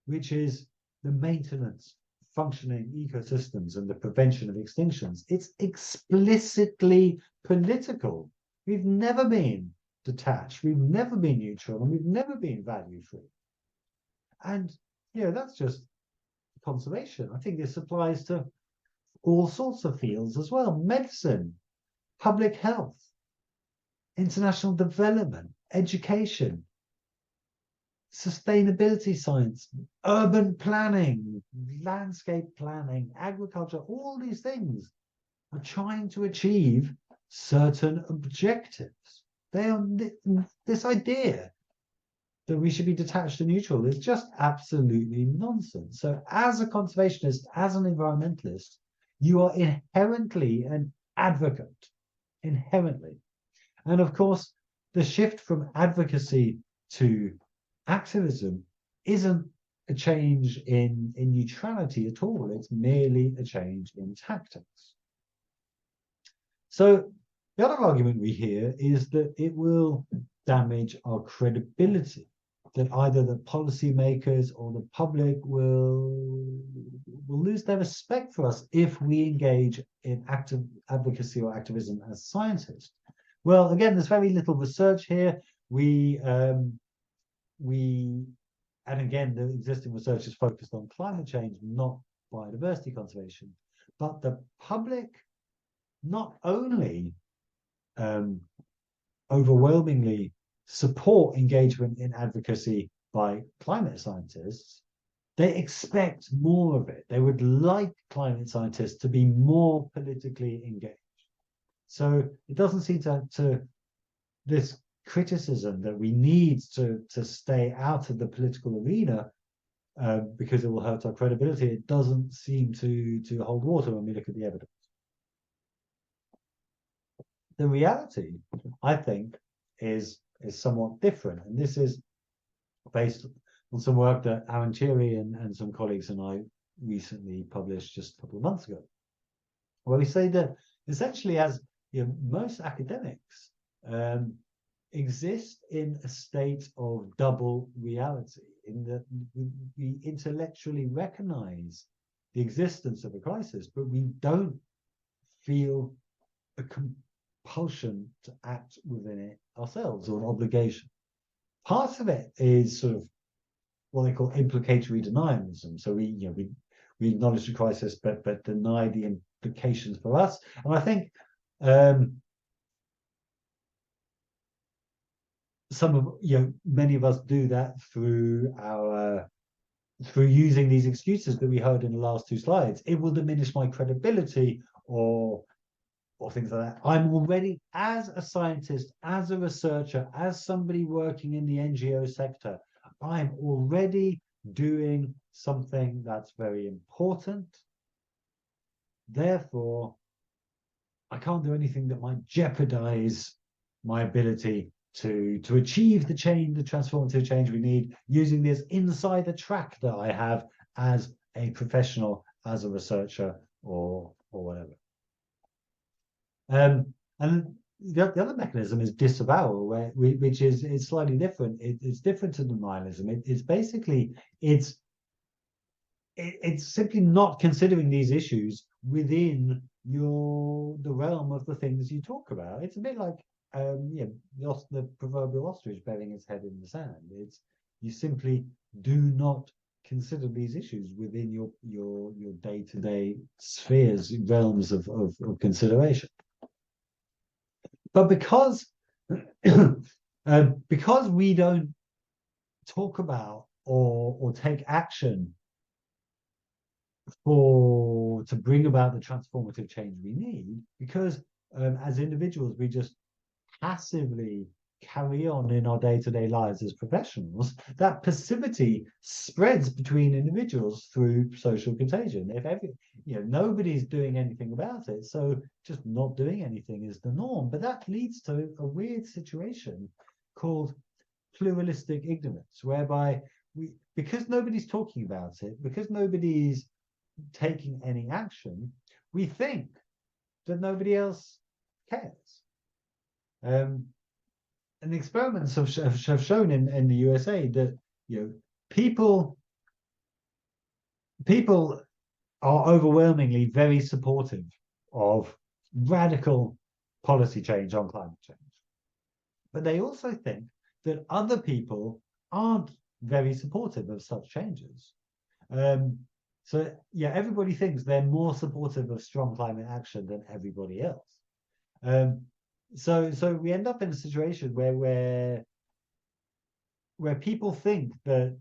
which is the maintenance of functioning ecosystems and the prevention of extinctions. It's explicitly political. We've never been detached, we've never been neutral, and we've never been value-free. And that's just conservation. I think this applies to all sorts of fields as well: medicine, public health, international development, education, sustainability science, urban planning, landscape planning, agriculture. All these things are trying to achieve certain objectives. This idea that we should be detached and neutral is just absolutely nonsense. So as a conservationist, as an environmentalist, you are inherently an advocate, inherently. And of course, the shift from advocacy to activism isn't a change in neutrality at all. It's merely a change in tactics. So the other argument we hear is that it will damage our credibility, that either the policymakers or the public will lose their respect for us if we engage in active advocacy or activism as scientists. Well, again, there's very little research here. And again, the existing research is focused on climate change, not biodiversity conservation. But the public not only overwhelmingly support engagement in advocacy by climate scientists, they expect more of it. They would like climate scientists to be more politically engaged. So it doesn't seem to this criticism that we need to stay out of the political arena because it will hurt our credibility. It doesn't seem to hold water when we look at the evidence. The reality, I think, is somewhat different, and this is based on some work that Aaron Cheery and some colleagues and I recently published just a couple of months ago, where we say that essentially, as most academics exist in a state of double reality, in that we intellectually recognize the existence of a crisis, but we don't feel a compulsion to act within it ourselves, or an obligation. Part of it is sort of what they call implicatory denialism. So we acknowledge the crisis, but deny the implications for us. And I think many of us do that through using these excuses that we heard in the last two slides. It will diminish my credibility, or things like that. I'm already, as a scientist, as a researcher, as somebody working in the NGO sector, I'm already doing something that's very important. Therefore, I can't do anything that might jeopardize my ability to achieve the change, the transformative change we need, using this insider track that I have as a professional, as a researcher, or whatever. And the other mechanism is disavowal, which is slightly different. It's different to denialism. It's simply not considering these issues within the realm of the things you talk about. It's a bit like the proverbial ostrich burying its head in the sand. You simply do not consider these issues within your day-to-day spheres, realms of consideration. But because we don't talk about or take action to bring about the transformative change we need, because as individuals we just passively carry on in our day-to-day lives as professionals, that passivity spreads between individuals through social contagion. If nobody's doing anything about it, so just not doing anything is the norm. But that leads to a weird situation called pluralistic ignorance, whereby because nobody's talking about it, because nobody's taking any action, we think that nobody else cares. And the experiments have shown in the USA that people are overwhelmingly very supportive of radical policy change on climate change, but they also think that other people aren't very supportive of such changes. So everybody thinks they're more supportive of strong climate action than everybody else. So we end up in a situation where people think that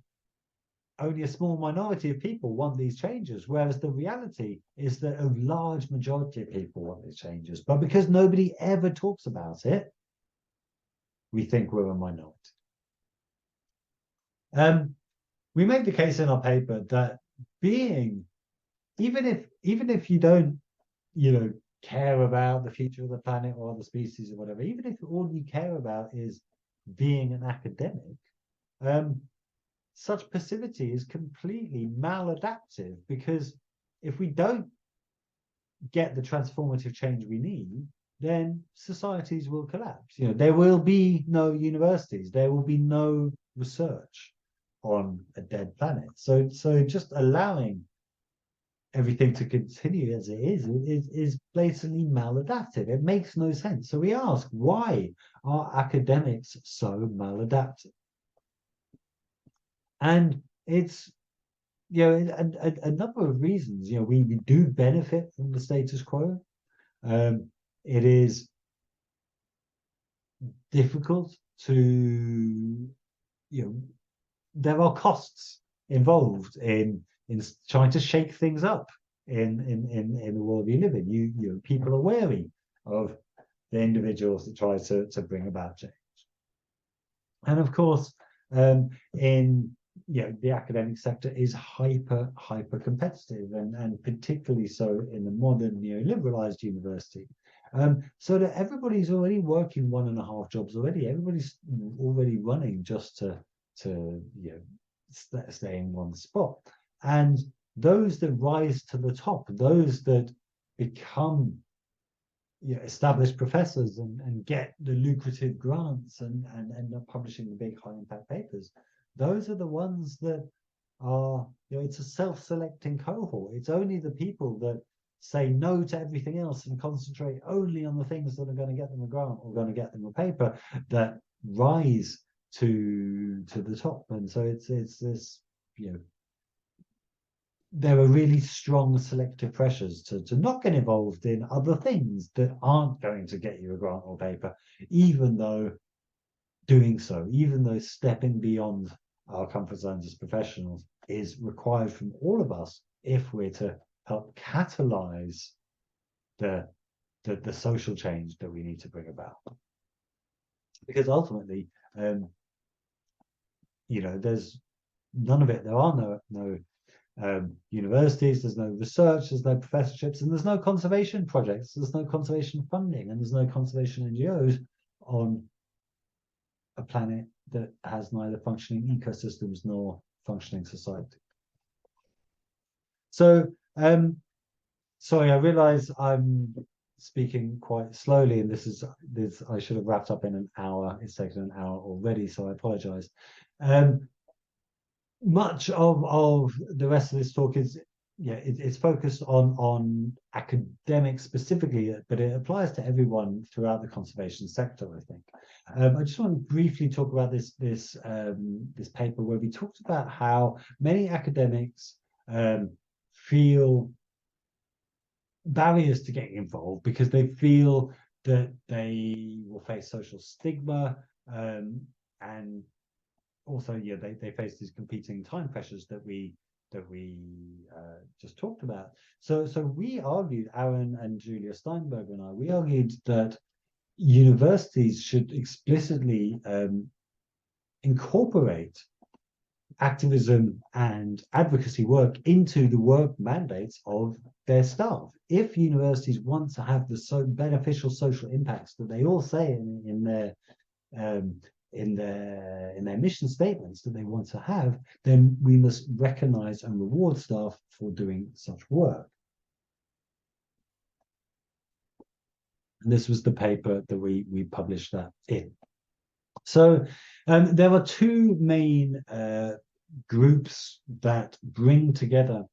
only a small minority of people want these changes, whereas the reality is that a large majority of people want these changes. But because nobody ever talks about it, we think we're a minority. We made the case in our paper that even if you don't care about the future of the planet or the species or whatever, even if all you care about is being an academic, such passivity is completely maladaptive, because if we don't get the transformative change we need, then societies will collapse. There will be no universities, there will be no research on a dead planet. So just allowing everything to continue as it is blatantly maladaptive. It makes no sense. So we ask, why are academics so maladaptive? And it's a number of reasons. We do benefit from the status quo. It is difficult to, there are costs involved in trying to shake things up in the world you live in. People are wary of the individuals that try to bring about change. And of course, in the academic sector is hyper competitive, and particularly so in the modern neoliberalized university. So that everybody's already working 1.5 jobs already. Everybody's already running just to stay in one spot. And those that rise to the top, those that become established professors and get the lucrative grants and end up publishing the big high impact papers, those are the ones that are, it's a self-selecting cohort. It's only the people that say no to everything else and concentrate only on the things that are going to get them a grant or going to get them a paper that rise to the top. And so it's this, there are really strong selective pressures to not get involved in other things that aren't going to get you a grant or paper, even though doing so, even though stepping beyond our comfort zones as professionals is required from all of us if we're to help catalyze the social change that we need to bring about. Because ultimately, there's none of it. There are no universities, there's no research, there's no professorships, and there's no conservation projects, there's no conservation funding, and there's no conservation NGOs on a planet that has neither functioning ecosystems nor functioning society. So, sorry, I realize I'm speaking quite slowly, and this I should have wrapped up in an hour. It's taken an hour already, so I apologize. Much of the rest of this talk is, it's focused on academics specifically, but it applies to everyone throughout the conservation sector, I think. I just want to briefly talk about this paper where we talked about how many academics feel barriers to getting involved because they feel that they will face social stigma, and also they face these competing time pressures that we just talked about. So we argued, Aaron and Julia Steinberg and we argued that universities should explicitly incorporate activism and advocacy work into the work mandates of their staff. If universities want to have the so beneficial social impacts that they all say in their mission statements that they want to have, then we must recognize and reward staff for doing such work. And this was the paper that we published that in. So there are two main groups that bring together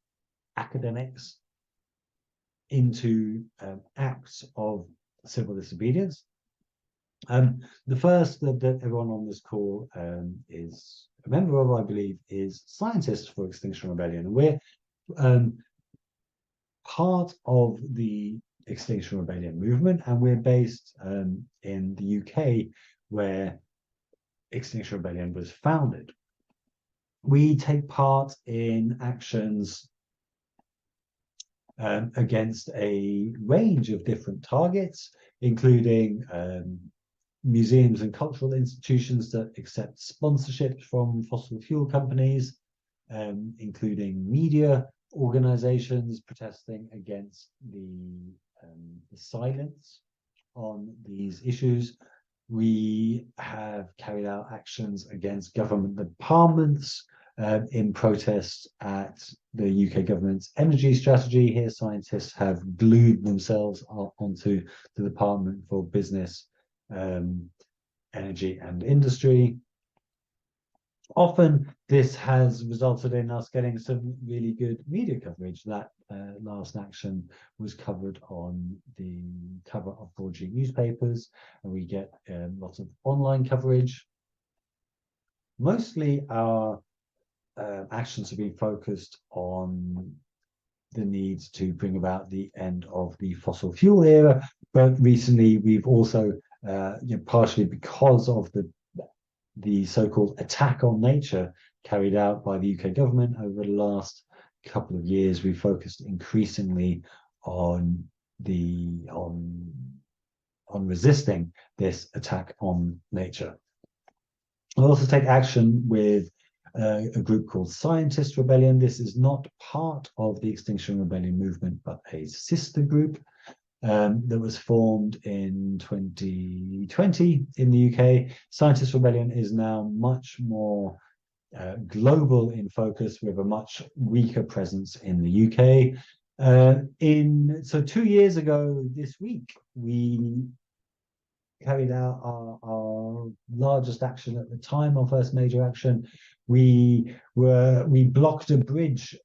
academics into acts of civil disobedience. The first that everyone on this call is a member of, I believe, is Scientists for Extinction Rebellion. And we're part of the Extinction Rebellion movement, and we're based in the UK, where Extinction Rebellion was founded. We take part in actions against a range of different targets, including museums and cultural institutions that accept sponsorships from fossil fuel companies, including media organizations protesting against the the silence on these issues. We have carried out actions against government departments in protest at the UK government's energy strategy. Here, scientists have glued themselves onto the Department for Business, Energy and Industry. Often this has resulted in us getting some really good media coverage. That last action was covered on the cover of broadsheet newspapers, and we get lots of online coverage. Mostly our actions have been focused on the need to bring about the end of the fossil fuel era, but recently we've also, partially because of the so-called attack on nature carried out by the UK government over the last couple of years, we focused increasingly on resisting this attack on nature. We'll also take action with a group called Scientist Rebellion. This is not part of the Extinction Rebellion movement, but a sister group that was formed in 2020 in the UK. Scientist Rebellion is now much more global in focus, with a much weaker presence in the UK. So 2 years ago this week, we carried out our largest action at the time, our first major action. We blocked a bridge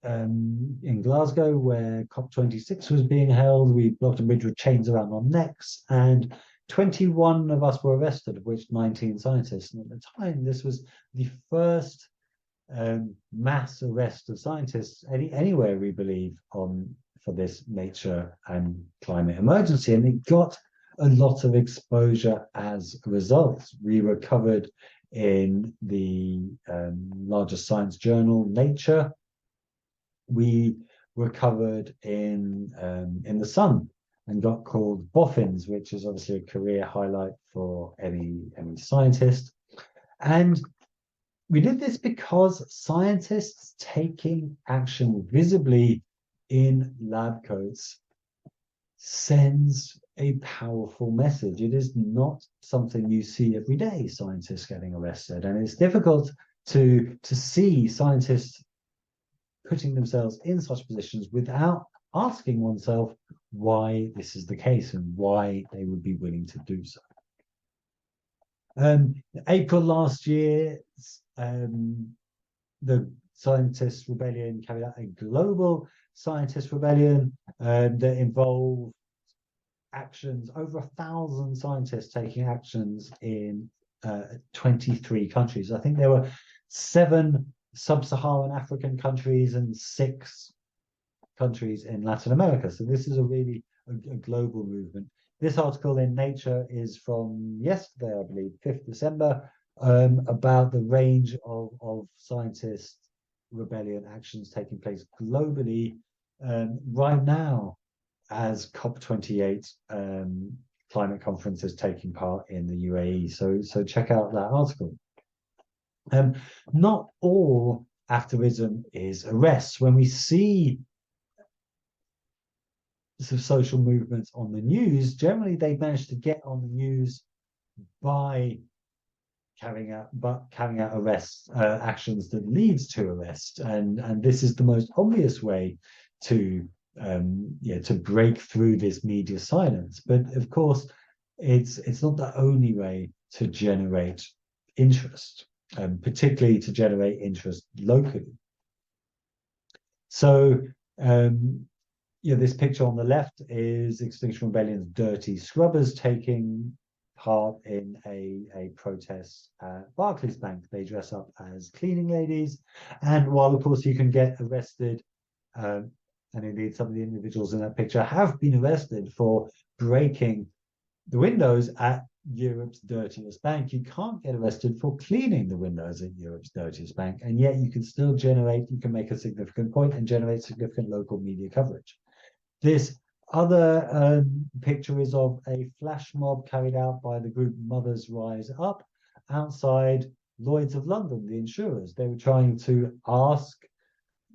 in Glasgow where COP26 was being held. We blocked a bridge with chains around our necks, and 21 of us were arrested, of which 19 scientists. And at the time, this was the first mass arrest of scientists anywhere, we believe, for this nature and climate emergency, and it got a lot of exposure as a result. We were covered in the largest science journal, Nature. We were covered in the Sun and got called boffins, which is obviously a career highlight for any scientist. And we did this because scientists taking action visibly in lab coats sends a powerful message. It is not something you see every day, scientists getting arrested, and it's difficult to see scientists putting themselves in such positions without asking oneself why this is the case and why they would be willing to do so. April last year, the Scientist Rebellion carried out a global Scientist Rebellion that involved actions, over 1,000 scientists taking actions in 23 countries. I think there were 7 sub-Saharan African countries and 6 countries in Latin America. So this is a global movement. This article in Nature is from yesterday, I believe, 5th December, about the range of scientist rebellion actions taking place globally right now as COP28 climate conference is taking part in the UAE. So check out that article. Not all activism is arrests. When we see social movements on the news, generally they manage to get on the news by carrying out arrests, actions that leads to arrest, and this is the most obvious way to break through this media silence. But of course, it's not the only way to generate interest, particularly to generate interest locally. So this picture on the left is Extinction Rebellion's dirty scrubbers taking part in a protest at Barclays Bank. They dress up as cleaning ladies, and while of course you can get arrested, and indeed some of the individuals in that picture have been arrested for breaking the windows at Europe's dirtiest bank, you can't get arrested for cleaning the windows at Europe's dirtiest bank, and yet you can make a significant point and generate significant local media coverage. This other picture is of a flash mob carried out by the group Mothers Rise Up outside Lloyd's of London, the insurers. They were trying to ask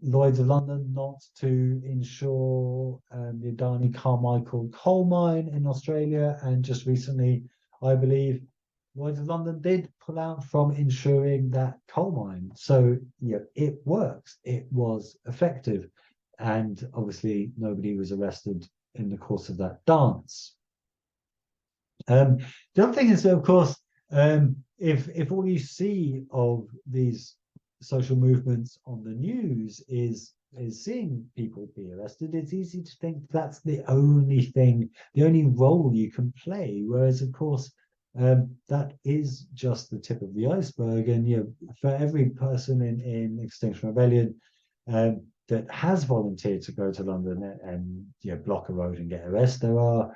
Lloyd's of London not to insure the Adani Carmichael coal mine in Australia, and just recently, I believe, Lloyd's of London did pull out from insuring that coal mine. So it works. It was effective, and obviously nobody was arrested in the course of that dance. The other thing is, of course, if all you see of these social movements on the news is seeing people be arrested, it's easy to think that's the only thing, the only role you can play. Whereas, of course, that is just the tip of the iceberg. And for every person in Extinction Rebellion that has volunteered to go to London and block a road and get arrested, there are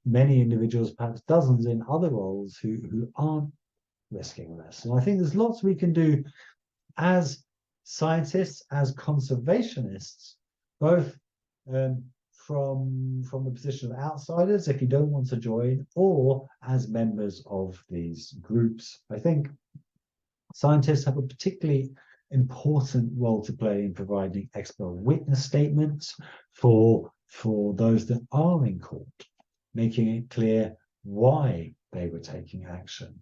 many individuals, perhaps dozens in other roles who aren't risking arrest. And I think there's lots we can do as scientists, as conservationists, both from the position of outsiders, if you don't want to join, or as members of these groups. I think scientists have a particularly important role to play in providing expert witness statements for those that are in court, making it clear why they were taking action.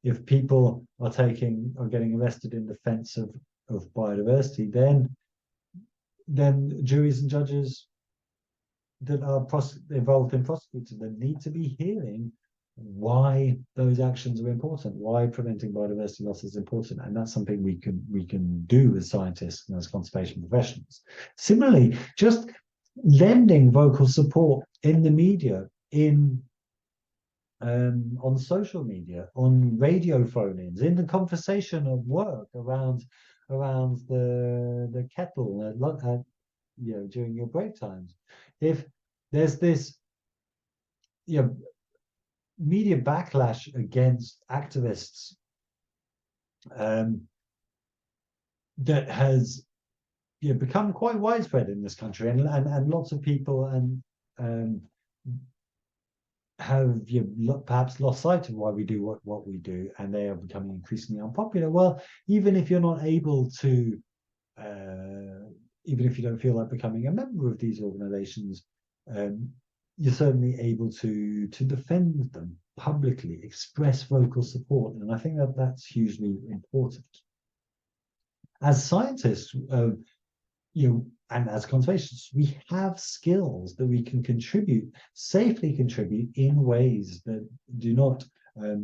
If people are getting arrested in defense of biodiversity, then juries and judges that are involved in prosecuting them need to be hearing why those actions are important, why preventing biodiversity loss is important, and that's something we can do as scientists and as conservation professionals. Similarly, just lending vocal support in the media, on social media, on radio phone-ins, in the conversation at work around the kettle during your break times. If there's this media backlash against activists that has become quite widespread in this country, and lots of people have perhaps lost sight of why we do what we do, and they are becoming increasingly unpopular. Well, even if you're not able to, even if you don't feel like becoming a member of these organizations, you're certainly able to defend them publicly, express vocal support, and I think that's hugely important. As scientists, and as conservationists, we have skills that we can safely contribute in ways that do not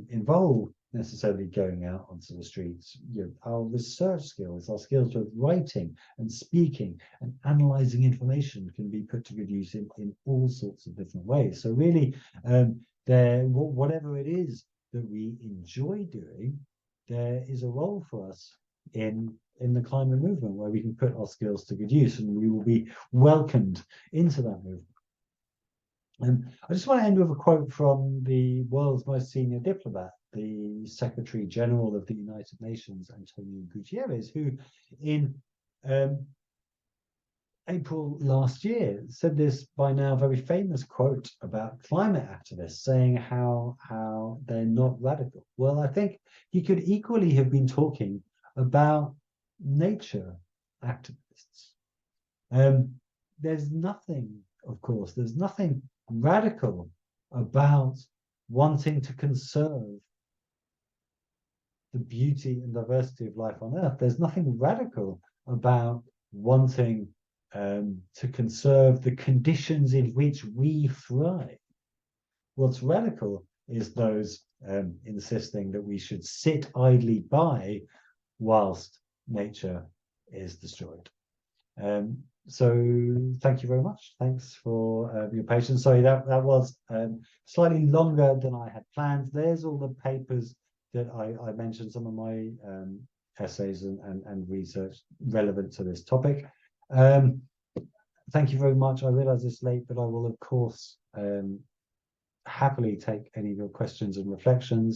involve necessarily going out onto the streets. Our research skills, our skills of writing and speaking and analyzing information can be put to good use in all sorts of different ways. So really, whatever it is that we enjoy doing, there is a role for us in the climate movement where we can put our skills to good use, and we will be welcomed into that movement. I just want to end with a quote from the world's most senior diplomat, the Secretary General of the United Nations, Antonio Guterres, who in April last year said this by now very famous quote about climate activists, saying how they're not radical. Well, I think he could equally have been talking about nature activists. There's nothing radical about wanting to conserve the beauty and diversity of life on Earth. There's nothing radical about wanting to conserve the conditions in which we thrive. What's radical is those insisting that we should sit idly by whilst nature is destroyed. So thank you very much. Thanks for your patience. Sorry, that was slightly longer than I had planned. There's all the papers that I mentioned, some of my essays and research relevant to this topic. Thank you very much. I realize it's late, but I will, of course, happily take any of your questions and reflections.